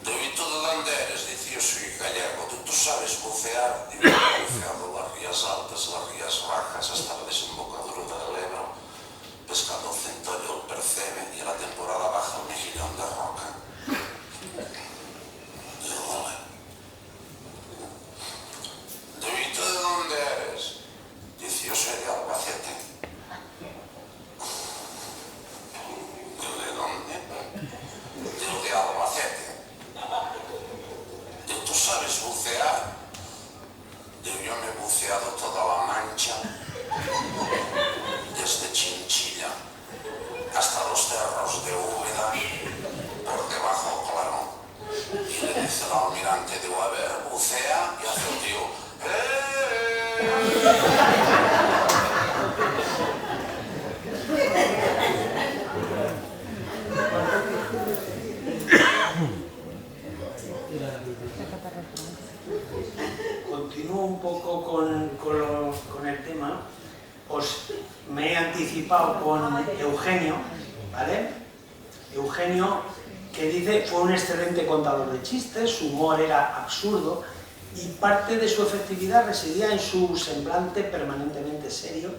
Digo, ¿y tú de dónde eres? Dice, yo soy gallego. ¿Tú sabes bucear? Digo, he buceado las rías altas, las rías bajas, hasta la desembocadura del Ebro, pescando el centollo, el percebe y en la temporada baja el mejillón de roca. Digo, vale. Digo, ¿y tú de dónde eres? Dice, yo soy de Albacete. Digo, ¿de dónde? Digo, de Albacete. Digo, ¿tú sabes bucear? Digo, yo me he buceado toda la Mancha, desde Chinchilla hasta los cerros de Úbeda, por debajo, claro. Y le dice el almirante, digo, a ver, bucea, y hace el tío, Continúo un poco con el tema. Me he anticipado con Eugenio, ¿vale? Eugenio, que dice, fue un excelente contador de chistes, su humor era absurdo y parte de su efectividad residía en su semblante permanentemente serio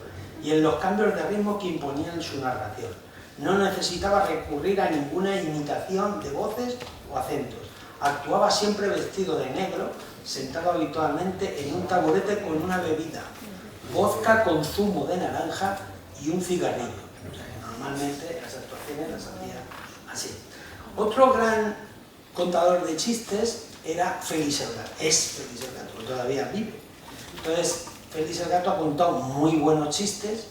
y en los cambios de ritmo que imponía en su narración. No necesitaba recurrir a ninguna imitación de voces o acentos. Actuaba siempre vestido de negro, sentado habitualmente en un taburete con una bebida, vodka con zumo de naranja y un cigarrillo. O sea, que normalmente las actuaciones las hacía así. Otro gran contador de chistes era Félix el Gato. Es Félix el Gato, todavía vive. Entonces, Félix el Gato ha contado muy buenos chistes,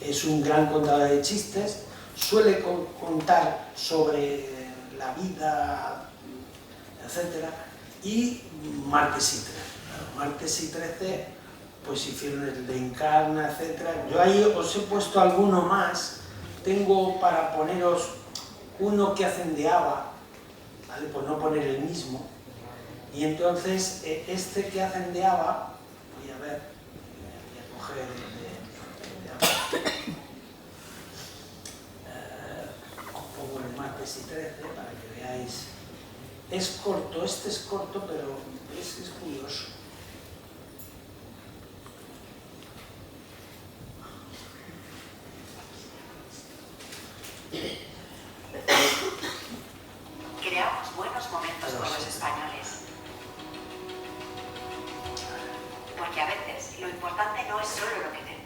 es un gran contador de chistes, suele contar sobre la vida, etc. Y Martes y 13. Martes y 13 pues hicieron el de Encarna, etc. Yo ahí os he puesto alguno más. Tengo para poneros uno que hacendeaba, ¿vale? Por no poner el mismo. Y entonces este que hacendeaba, voy a ver, voy a coger os pongo el Martes y 13 para que veáis. Es corto, este es corto, pero es curioso. Creamos buenos momentos con los españoles. Porque a veces lo importante no es solo lo que tenemos.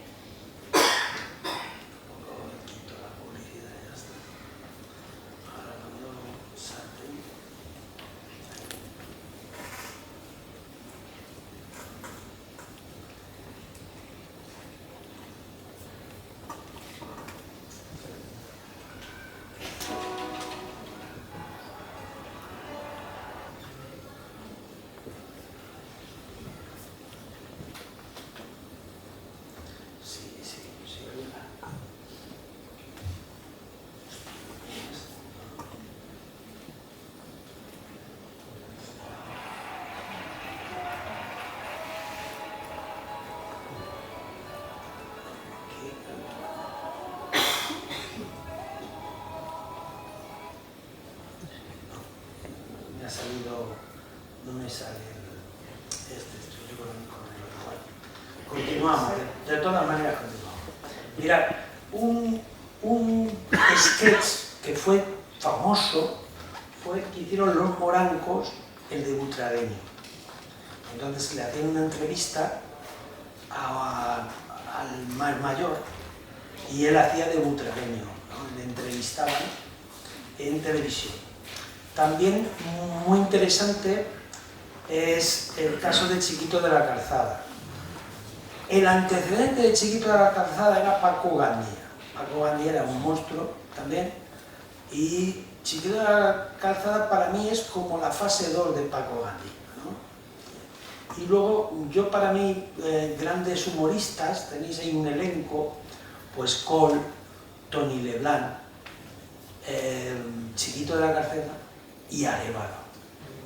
Me ha salido, no me sale yo con el continuamos, de todas maneras continuamos. Mirad, un sketch que fue famoso fue que hicieron los morancos, el de Butragueño. Entonces le hacían una entrevista al más mayor y él hacía de Butragueño, ¿no? Le entrevistaban en televisión. También muy interesante es el caso de Chiquito de la Calzada. El antecedente de Chiquito de la Calzada era Paco Gandía. Paco Gandía era un monstruo también, y Chiquito de la Calzada para mí es como la fase 2 de Paco Gandía, ¿no? Y luego, yo para mí, grandes humoristas, tenéis ahí un elenco, pues Cole, Tony Leblanc, Chiquito de la Calzada y Arévalo,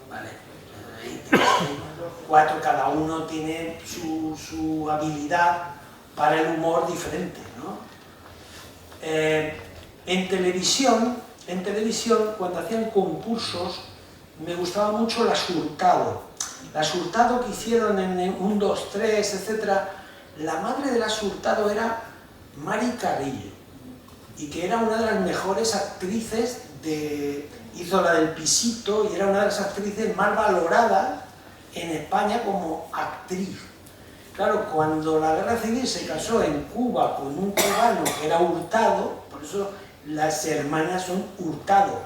¿vale? Cuatro, cada uno tiene su habilidad para el humor diferente, ¿no? En televisión, cuando hacían concursos, me gustaba mucho Las Hurtado. Las Hurtado que hicieron en 1, 2, 3, etc. La madre de Las Hurtado era Mari Carrillo, y que era una de las mejores actrices hizo la del Pisito y era una de las actrices más valoradas en España como actriz. Claro, cuando la guerra civil se casó en Cuba con un cubano que era Hurtado, por eso las hermanas son Hurtado.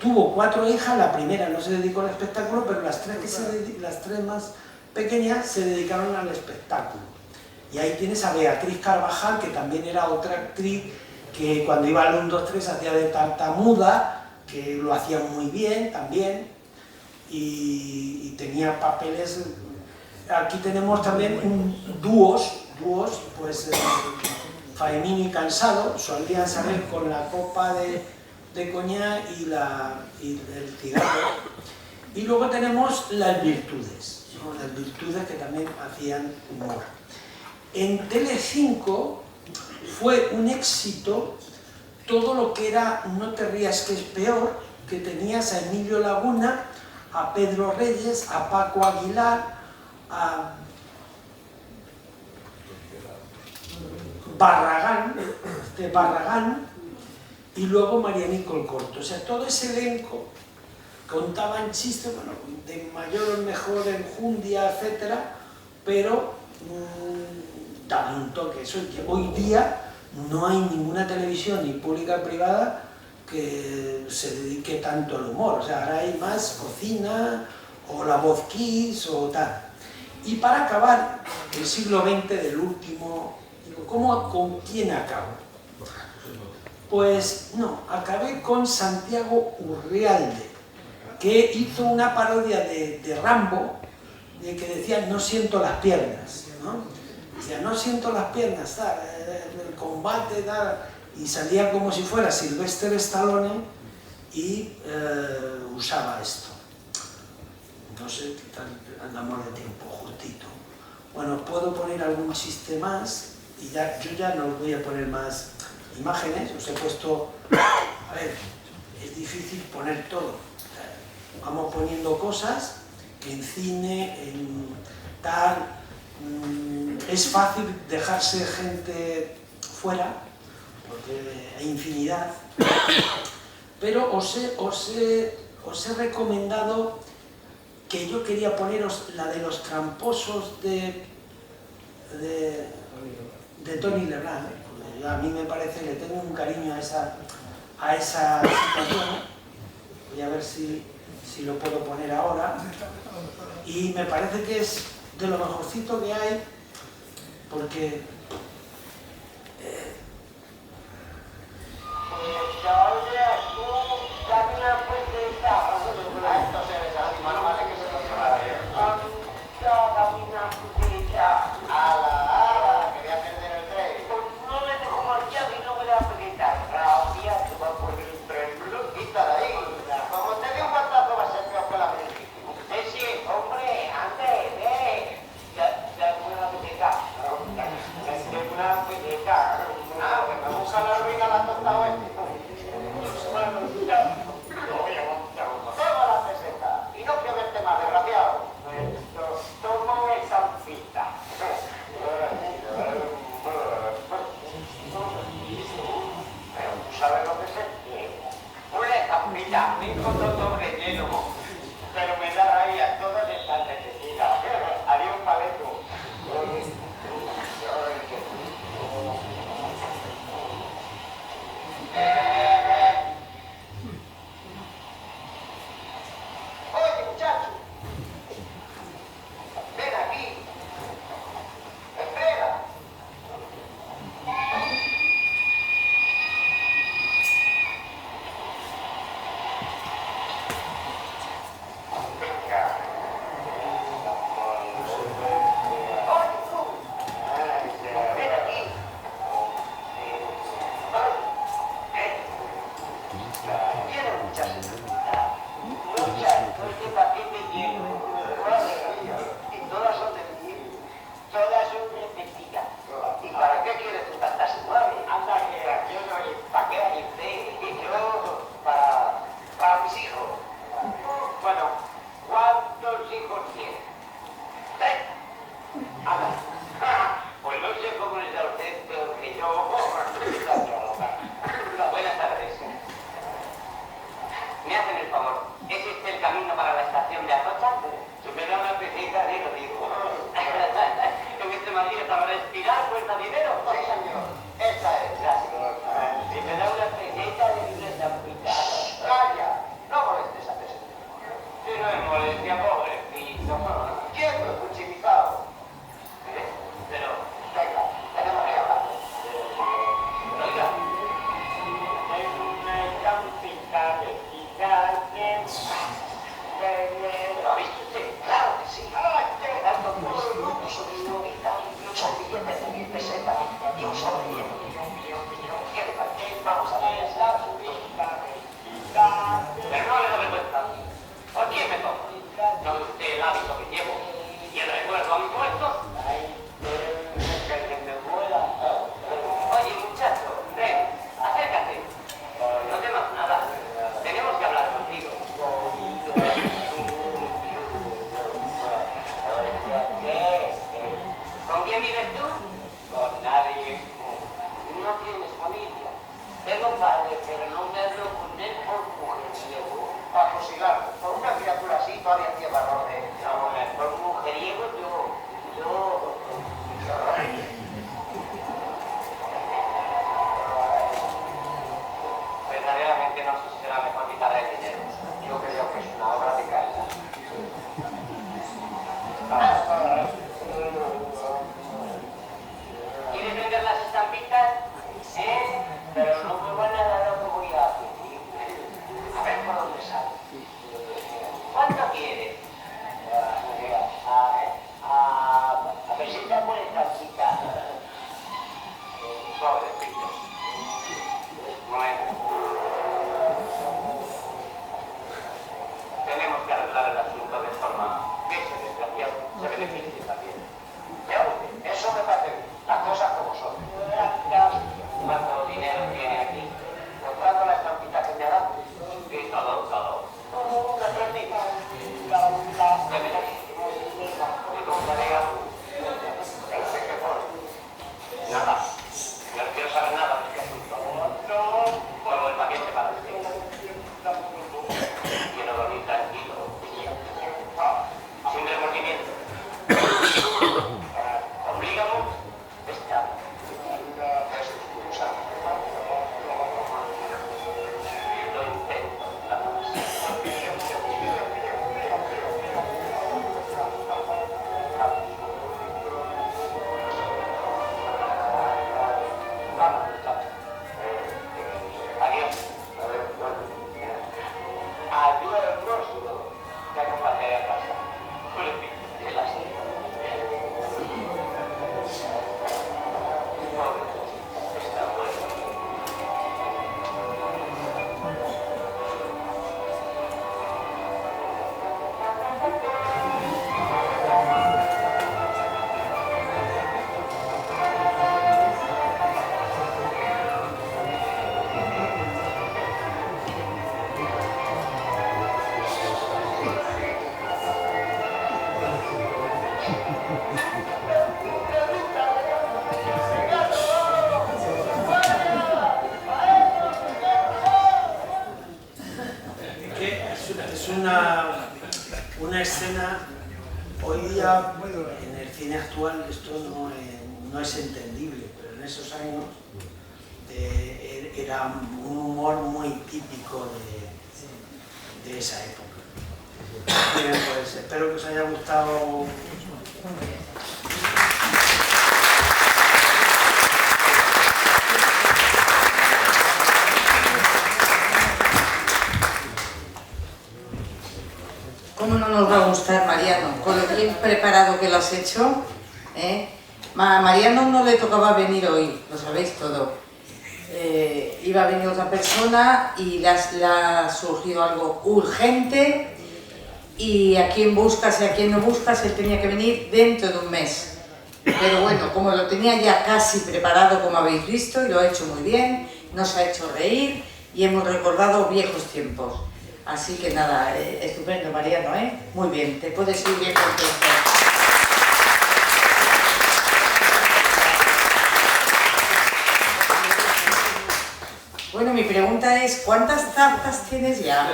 Tuvo 4 hijas, la primera no se dedicó al espectáculo, pero las tres más pequeñas se dedicaron al espectáculo. Y ahí tienes a Beatriz Carvajal, que también era otra actriz que cuando iba al 1, 2, 3 hacía de tartamuda, que lo hacía muy bien también, y tenía papeles. Aquí tenemos también dúos, pues Faemín y Cansado, solían salir con la copa de coñac y el cigarro. Y luego tenemos las virtudes, ¿no? Las virtudes que también hacían humor. En Telecinco fue un éxito todo lo que era No te rías que es peor, que tenías a Emilio Laguna, a Pedro Reyes, a Paco Aguilar, Barragán, Barragán, y luego Marianico el Corto. O sea, todo ese elenco contaban chistes, bueno, de mayor o mejor enjundia, etcétera, pero daban un toque. Eso es que hoy día no hay ninguna televisión, ni pública ni privada, que se dedique tanto al humor. O sea, ahora hay más cocina, o La Voz Kids, o tal. Y para acabar el siglo XX del último, digo, ¿con quién acabo? Pues no, acabé con Santiago Urrialde, que hizo una parodia de Rambo, de que decía no siento las piernas, ¿no? Decía no siento las piernas, tal, el combate, tal, y salía como si fuera Sylvester Stallone y usaba esto. No sé qué tal andamos de tiempo, justito. Bueno, puedo poner algún chiste más y ya, yo ya no os voy a poner más imágenes, os he puesto, a ver, es difícil poner todo. Vamos poniendo cosas en cine, en tal, es fácil dejarse gente fuera, porque hay infinidad, pero os he recomendado que yo quería poneros la de los tramposos de Tony Leblanc. A mí me parece, le tengo un cariño a esa situación. Voy a ver si lo puedo poner ahora. Y me parece que es de lo mejorcito que hay, porque qué vives tú? Con nadie. No tienes familia. Tengo padre, pero no me hablo con él por mujeriego. Para fusilarlo. Por una criatura así todavía lleva orden. No, por mujeriego yo... Verdaderamente no sé si será mejor quitar el dinero. Yo creo que es una obra de caridad. ¿Quieres vender las estampitas? Pero no me van a dar lo que voy a hacer. A ver por dónde sale. ¿Cuánto quieres? A ver si te pone estampita. Pobrecito. Bueno. Tenemos que arreglar el asunto de forma que ese desgraciado se beneficie también. Eso me parece bien. Las cosas como son. ¿Cuánto dinero tiene aquí? Comprando la estampita que me ha dado. Sí, todo. Una prendita. ¿Qué me das? ¿Y compraré algo? Parece que por... Nada. Yo no quiero saber nada de este asunto. Como el paquete para usted. Quiero dormir tranquilo. Sin remordimiento. Oblígame. Está. Lo intento, nada más. Adiós. Adiós, Roslo. Te acompañaré a casa. Qué lástima. Está bueno. Es una escena, hoy día en el cine actual esto no es entendible, pero en esos años era un humor muy típico de esa época. Bien, pues espero que os haya gustado. ¿Cómo no nos va a gustar, Mariano? Con lo bien preparado que lo has hecho, ¿eh? A Mariano no le tocaba venir hoy, lo sabéis todo. Iba a venir otra persona y le ha surgido algo urgente y a quien buscas y a quien no buscas, él tenía que venir dentro de un mes. Pero bueno, como lo tenía ya casi preparado, como habéis visto, y lo ha hecho muy bien, nos ha hecho reír y hemos recordado viejos tiempos. Así que nada, estupendo, Mariano, ¿eh? Muy bien, te puedes ir bien contento. Bueno, mi pregunta es, ¿cuántas tazas tienes ya?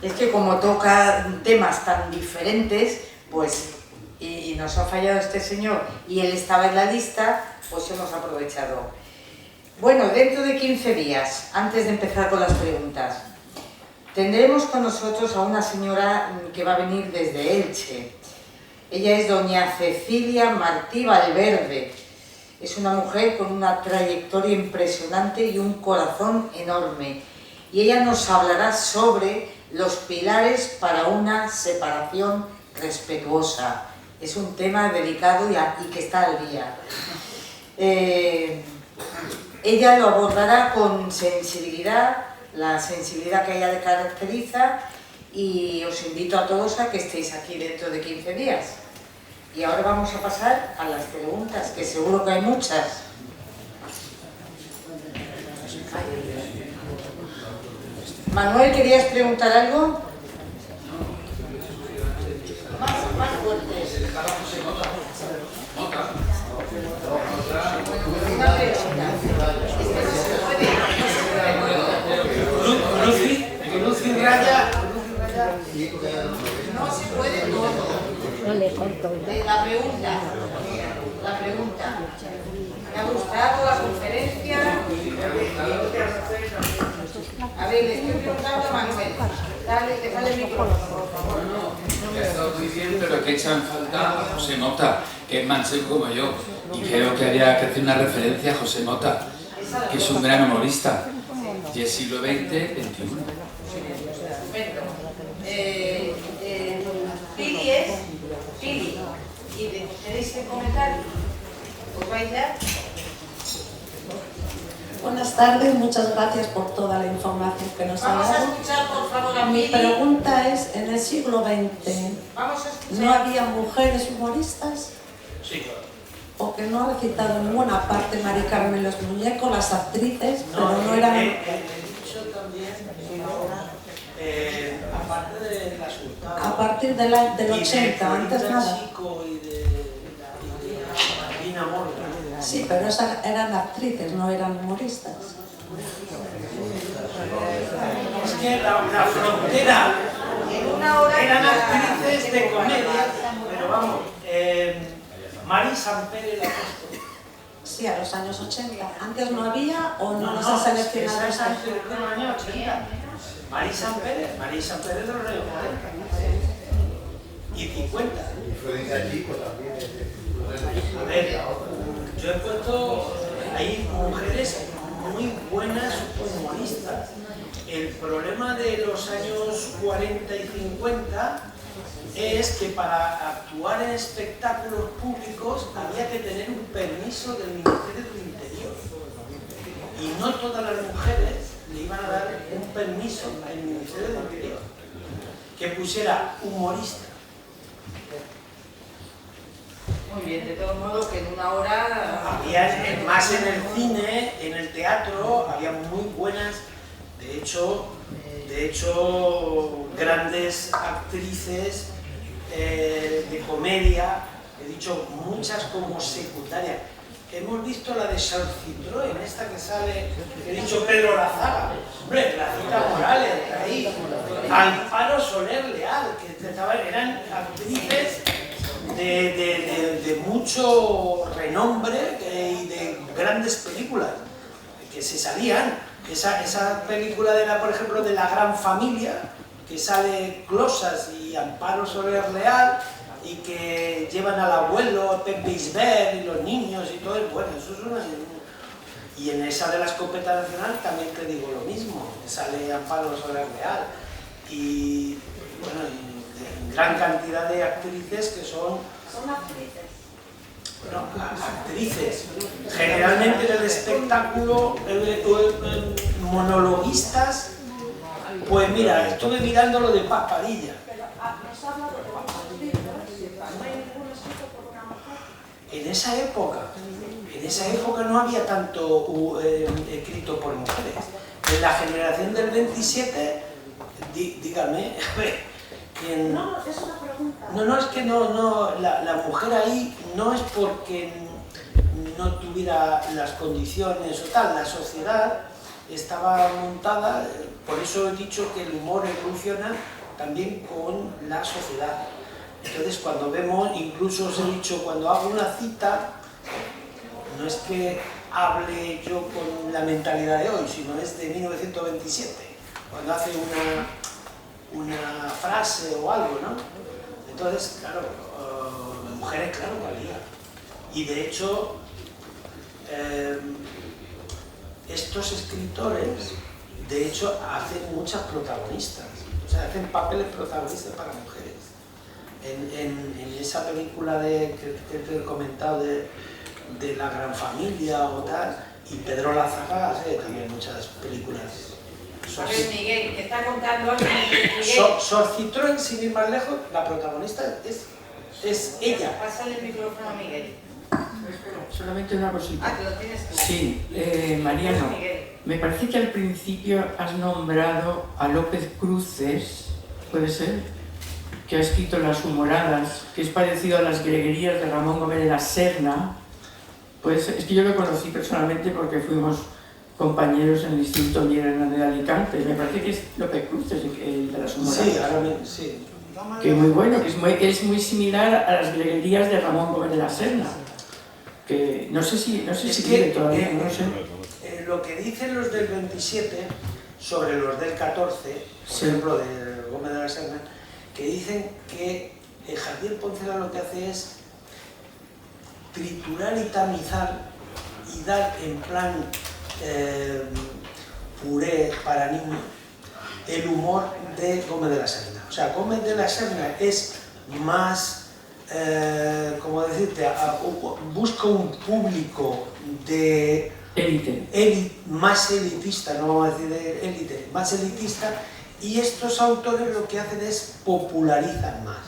Es que como toca temas tan diferentes, pues, y nos ha fallado este señor y él estaba en la lista, pues hemos aprovechado. Bueno, dentro de 15 días, antes de empezar con las preguntas, tendremos con nosotros a una señora que va a venir desde Elche. Ella es doña Cecilia Martí Valverde. Es una mujer con una trayectoria impresionante y un corazón enorme. Y ella nos hablará sobre los pilares para una separación respetuosa. Es un tema delicado y que está al día. Ella lo abordará con sensibilidad, la sensibilidad que a ella le caracteriza, y os invito a todos a que estéis aquí dentro de 15 días. Y ahora vamos a pasar a las preguntas, que seguro que hay muchas. Manuel, ¿querías preguntar algo? Más fuerte. Una pregunta. Lucy Raya. No se puede todo. No le corto. La pregunta. ¿Me ha gustado la conferencia? A ver, le estoy preguntando a Manuel. Dale, déjale el micrófono, por favor. Ha estado muy bien, pero que echan falta a José Mota, que es manchego como yo. Y creo que habría que hacer una referencia a José Mota, que es un gran humorista. Y es siglo XX, XXI. Perfecto. Pili. ¿Y tenéis que comentar? ¿Os vais ya? Buenas tardes, muchas gracias por toda la información que nos ha Vamos a dado. escuchar, por favor, a Mi Pili. pregunta es, en el siglo XX, Vamos a escuchar. ¿no había mujeres humoristas? Sí, claro. ¿O que no ha recitado en buena parte Mari Carmen los Muñecos, las actrices, pero no eran... Yo también, aparte de las hurtadas. A partir del 80, antes nada. Chico y de Marina Morgan. Sí, pero esas eran actrices, no eran humoristas. Es que la frontera En una hora eran actrices de comedia, pero vamos, Mari Sampere la puesto. Sí, a los años 80. ¿Antes no había o no nos ha seleccionado? Esa es antes de los años 80. Mari Sampere de los años 40 y 50. A ver, yo he puesto ahí mujeres muy buenas humoristas. El problema de los años 40 y 50 es que para actuar en espectáculos públicos había que tener un permiso del Ministerio del Interior. Y no todas las mujeres le iban a dar un permiso al Ministerio del Interior que pusiera humorista. Muy bien, de todo modo que en una hora... Había, más en el cine, en el teatro, había muy buenas, de hecho grandes actrices de comedia, he dicho muchas como secundarias. Hemos visto la de Charles Citroën, esta que sale, he dicho Pedro Lazaga, hombre, la Cita Morales, ahí, Amparo Soler Leal, que eran actrices de mucho renombre y de grandes películas que se salían. Esa película por ejemplo, de La Gran Familia, que sale Closas y Amparo Soler Leal y que llevan al abuelo Pepe Isbert y los niños y todo, bueno, eso es una... Y en esa de la Escopeta Nacional también te digo lo mismo, que sale Amparo Soler Leal y bueno, y gran cantidad de actrices que son... ¿Son actrices? Bueno, actrices, generalmente en el espectáculo monologuistas, pues mira, estuve mirando lo de Paz Padilla. Pero nos ha hablado de muchos libros, ¿no hay ninguno escrito por una mujer? En esa época no había tanto escrito por mujeres. En la generación del 27, dígame, a ver, ¿quién? No, es una pregunta. No, es que la mujer ahí no es porque no tuviera las condiciones o tal, la sociedad estaba montada, por eso he dicho que el humor evoluciona también con la sociedad. Entonces cuando vemos, incluso os he dicho, cuando hago una cita, no es que hable yo con la mentalidad de hoy, sino es de 1927, cuando hace una frase o algo, ¿no? Entonces, claro, mujeres, claro, valía. Y de hecho, estos escritores, de hecho, hacen muchas protagonistas, o sea, hacen papeles protagonistas para mujeres. En esa película que te he comentado de La Gran Familia o tal, y Pedro Lazaga hace también muchas películas. A ver, Miguel, que está contando algo. Sor Citroën, sin ir más lejos, la protagonista es ella. Pásale el micrófono a Miguel. Solamente una cosita. Ah, que lo tienes tú. Sí, Mariano, me parece que al principio has nombrado a López Cruces, ¿puede ser? Que ha escrito Las Humoradas, que es parecido a las greguerías de Ramón Gómez de la Serna. Pues es que yo lo conocí personalmente porque fuimos compañeros en el Instituto Miguel Hernández de Alicante. Me parece que es López Cruces el de Las Humoradas. Sí, ahora mismo, sí. Que muy bueno, que es muy similar a las greguerías de Ramón Gómez de la Serna. Que no sé si vive todavía, no sé. Lo que dicen los del 27 sobre los del 14, por ejemplo, de Gómez de la Serna, que dicen que Jardiel Poncela lo que hace es triturar y tamizar y dar en plan puré para niños el humor de Gómez de la Serna. O sea, Gómez de la Serna es más, como decirte, busca un público de élite, más elitista, no vamos a decir de élite, más elitista, y estos autores lo que hacen es popularizan más.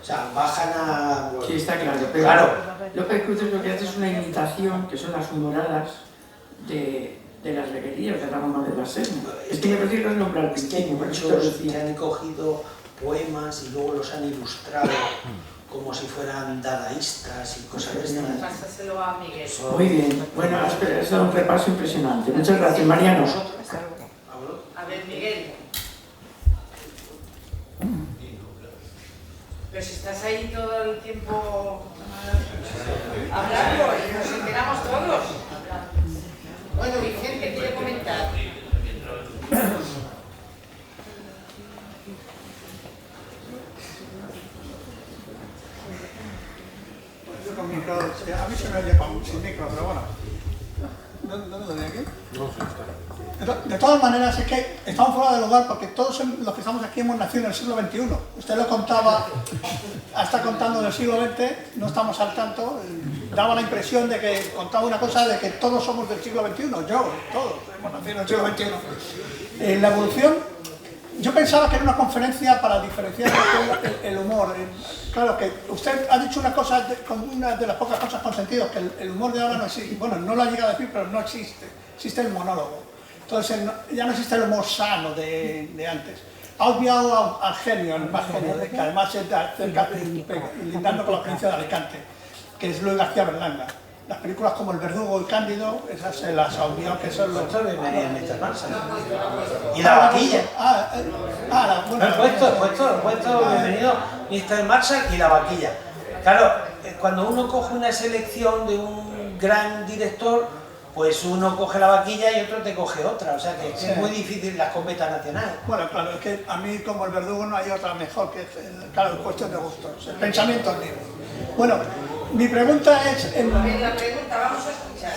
O sea, bajan a... Sí, está claro, pero claro. López Cruces lo que hace es una imitación, que son las humoradas de las greguerías de Ramón Gómez de la Serna. Es que me parece que los nombra al principio, por eso te lo Muchos decía. que han cogido poemas y luego los han ilustrado como si fueran dadaístas y cosas de estas. Pásaselo a Miguel. Muy bien, bueno, has dado un repaso impresionante. Muchas gracias, Mariano. A ver, Miguel. Pero si estás ahí todo el tiempo hablando y nos enteramos todos. Bueno, Vicente quiere comentar. A mí se me oye sin micro, pero bueno. ¿Dónde lo doy aquí? No, sí está. De todas maneras, es que estamos fuera de lugar porque todos los que estamos aquí hemos nacido en el siglo XXI. Usted lo contaba, está contando del siglo XX, no estamos al tanto. Daba la impresión de que contaba una cosa de que todos somos del siglo XXI. Yo, todos hemos nacido en el siglo XXI. La evolución, yo pensaba que era una conferencia para diferenciar el humor. Claro, que usted ha dicho una cosa, una de las pocas cosas con sentido, que el humor de ahora no existe. Bueno, no lo ha llegado a decir, pero no existe. Existe el monólogo. Entonces ya no existe el humor sano de antes. Ha obviado al genio, el más genio, que además es lindando con la provincia de Alicante, que es Luis García Berlanga. Las películas como El Verdugo y Cándido, esas se las ha obviado, que son los... Y La Vaquilla. Bueno, he puesto bienvenido Mr. Marshall y La Vaquilla. Claro, cuando uno coge una selección de un gran director, pues uno coge La Vaquilla y otro te coge otra, o sea que es muy difícil las competas nacionales. Bueno, claro, es que a mí como El Verdugo no hay otra mejor, que claro, es cuestión de gustos, el pensamiento es libre. Bueno, mi pregunta es... La pregunta, vamos a escuchar.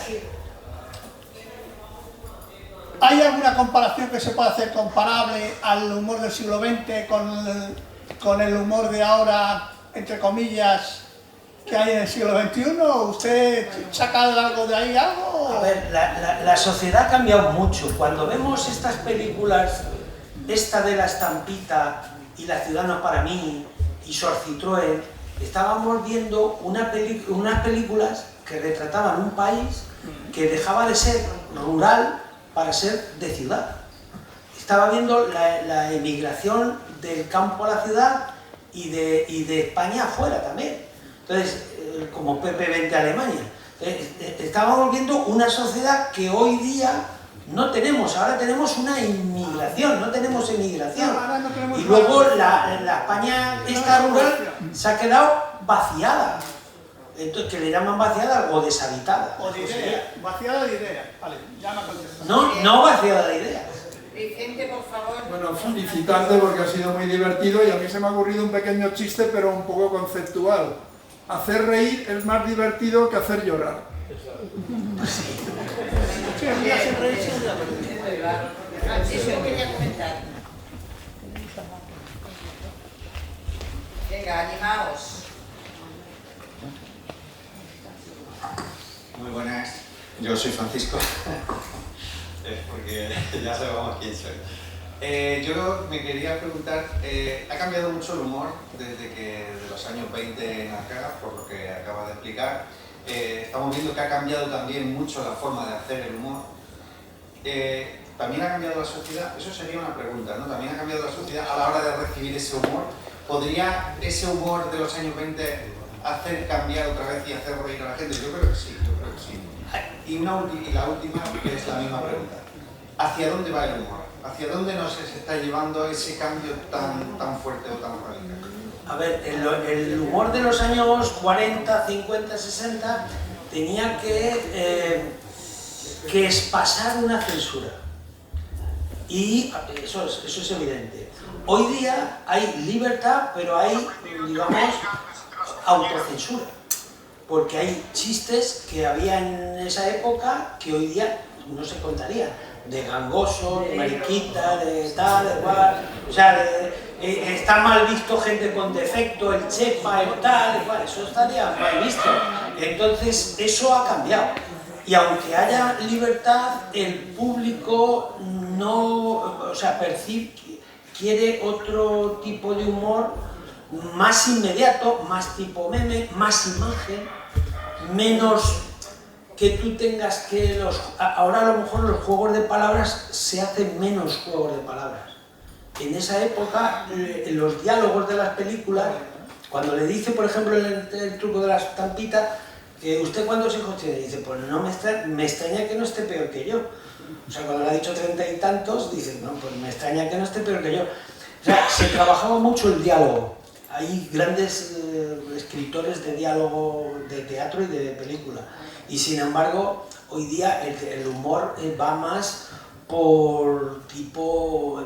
¿Hay alguna comparación que se pueda hacer comparable al humor del siglo XX con el humor de ahora, entre comillas, que hay en el siglo XXI? ¿Usted saca algo de ahí, algo? A ver, la sociedad ha cambiado mucho. Cuando vemos estas películas, esta de La Estampita y La Ciudad no es para mí y Sor Citroën, estábamos viendo unas películas que retrataban un país que dejaba de ser rural para ser de ciudad. Estaba viendo la emigración del campo a la ciudad y de España afuera también. Entonces, como Pepe vente a Alemania. Estábamos viendo una sociedad que hoy día no tenemos. Ahora tenemos una inmigración, no tenemos emigración. Y luego la España esta rural se ha quedado vaciada. Entonces, que le llaman vaciada o deshabitada. O de idea, vaciada de idea. Vale, ya me contestas. No vaciada de ideas. Vicente, por favor. Bueno, felicitarte porque ha sido muy divertido y a mí se me ha ocurrido un pequeño chiste, pero un poco conceptual. Hacer reír es más divertido que hacer llorar. Sí, a mí hace reír sin llorar. Francisco quería comentar. Venga, animaos. Muy buenas, yo soy Francisco, porque ya sabemos quién soy. Yo me quería preguntar, ha cambiado mucho el humor desde los años 20 en acá, por lo que acaba de explicar. estamos viendo que ha cambiado también mucho la forma de hacer el humor. ¿También ha cambiado la sociedad? Eso sería una pregunta, ¿no? ¿También ha cambiado la sociedad a la hora de recibir ese humor? ¿Podría ese humor de los años 20 hacer cambiar otra vez y hacer reír a la gente? Yo creo que sí, yo creo que sí. Y la última, que es la misma pregunta. ¿Hacia dónde va el humor? ¿Hacia dónde nos está llevando ese cambio tan fuerte o tan radical? A ver, el humor de los años 40, 50, 60 tenía que espasar una censura. Y eso es evidente. Hoy día hay libertad, pero hay, digamos, autocensura. Porque hay chistes que había en esa época que hoy día no se contarían. De gangoso, de mariquita, de tal, de cual. O sea, está mal visto gente con defecto, el chepa, el tal, de cual. Eso estaría mal visto. Entonces, eso ha cambiado. Y aunque haya libertad, el público no, o sea, quiere otro tipo de humor más inmediato, más tipo meme, más imagen, menos que tú tengas que ahora a lo mejor los juegos de palabras se hacen menos juegos de palabras. En esa época, los diálogos de las películas, cuando le dice, por ejemplo, el truco de las estampitas, que usted cuántos hijos tiene, dice, pues no me extraña que no esté peor que yo. O sea, cuando le ha dicho 30 y tantos, dice, no, pues me extraña que no esté peor que yo. O sea, se trabajaba mucho el diálogo. Hay grandes escritores de diálogo, de teatro y de película. Y sin embargo, hoy día el humor va más por tipo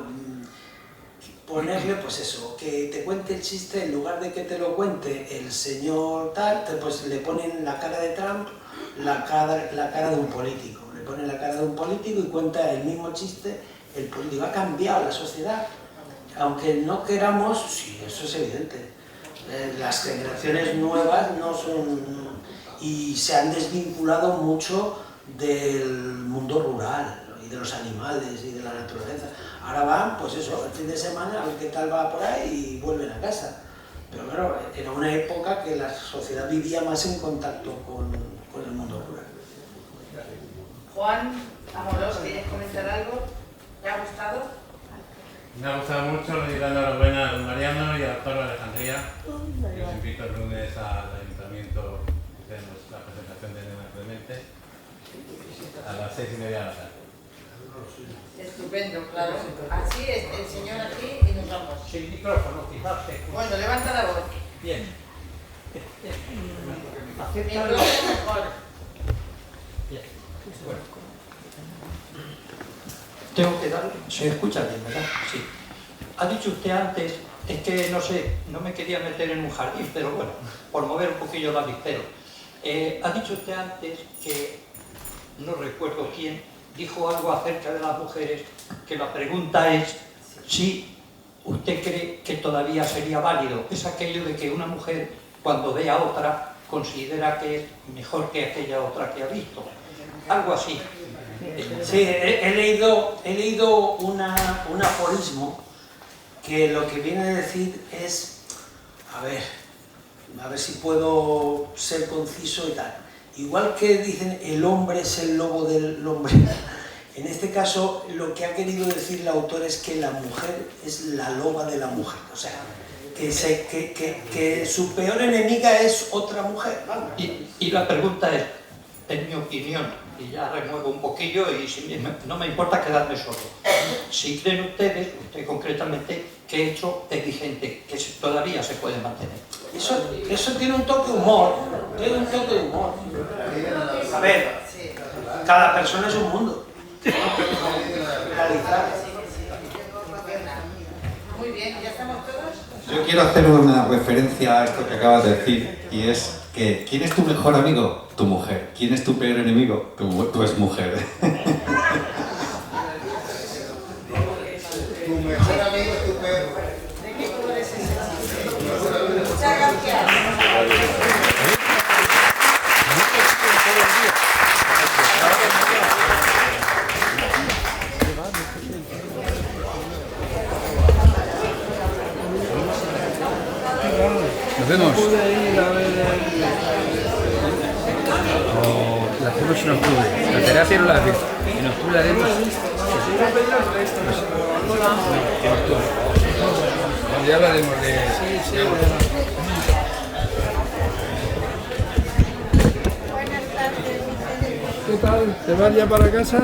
ponerle, pues eso, que te cuente el chiste, en lugar de que te lo cuente el señor tal, pues le ponen la cara de Trump, la cara de un político. Le ponen la cara de un político y cuenta el mismo chiste. El político ha cambiado la sociedad. Aunque no queramos, sí, eso es evidente. Las generaciones nuevas no son... y se han desvinculado mucho del mundo rural y de los animales y de la naturaleza. Ahora van, pues eso, el fin de semana, a ver qué tal va por ahí y vuelven a casa. Pero claro, era una época que la sociedad vivía más en contacto con el mundo rural. Juan Amorós, ¿quieres comentar algo? ¿Te ha gustado? Me ha gustado mucho, le doy la enhorabuena a don Mariano y al Faro de Alejandría. Yo os invito el lunes al ayuntamiento, tenemos la presentación de Elena Clemente, a las 6:30 de la tarde. Estupendo, claro. Así es, el señor aquí y nos vamos. Sin micrófono, quizás. Bueno, levanta la voz. Bien. Micrófono mejor. Bien. Bueno. Tengo que dar... ¿Se escucha bien, verdad? Sí. Ha dicho usted antes, es que no sé, no me quería meter en un jardín, pero bueno, por mover un poquillo el avispero. Ha dicho usted antes que, no recuerdo quién, dijo algo acerca de las mujeres, que la pregunta es si usted cree que todavía sería válido. Es aquello de que una mujer, cuando ve a otra, considera que es mejor que aquella otra que ha visto. Algo así. Sí, he leído un aforismo que lo que viene a decir es, a ver si puedo ser conciso y tal. Igual que dicen el hombre es el lobo del hombre, en este caso lo que ha querido decir el autor es que la mujer es la loba de la mujer, o sea, que su peor enemiga es otra mujer. ¿Vale? Y la pregunta es, en mi opinión, y ya remuevo un poquillo y no me importa quedarme solo. Si creen ustedes, usted concretamente, que hecho es vigente, que todavía se puede mantener. Eso tiene un toque de humor, A ver, cada persona es un mundo. Muy bien, ¿ya estamos todos? Yo quiero hacer una referencia a esto que acabas de decir, y es que ¿quién es tu mejor amigo? Tu mujer. ¿Quién es tu peor enemigo? Tu exmujer. Tu mejor amigo es tu perro. ¿De qué color es ese chico? Muchas gracias. Nos vemos. La terapia no la has visto. En octubre la haremos. En octubre. Donde ya hablaremos de... ¿Qué tal? ¿Te vas ya para casa?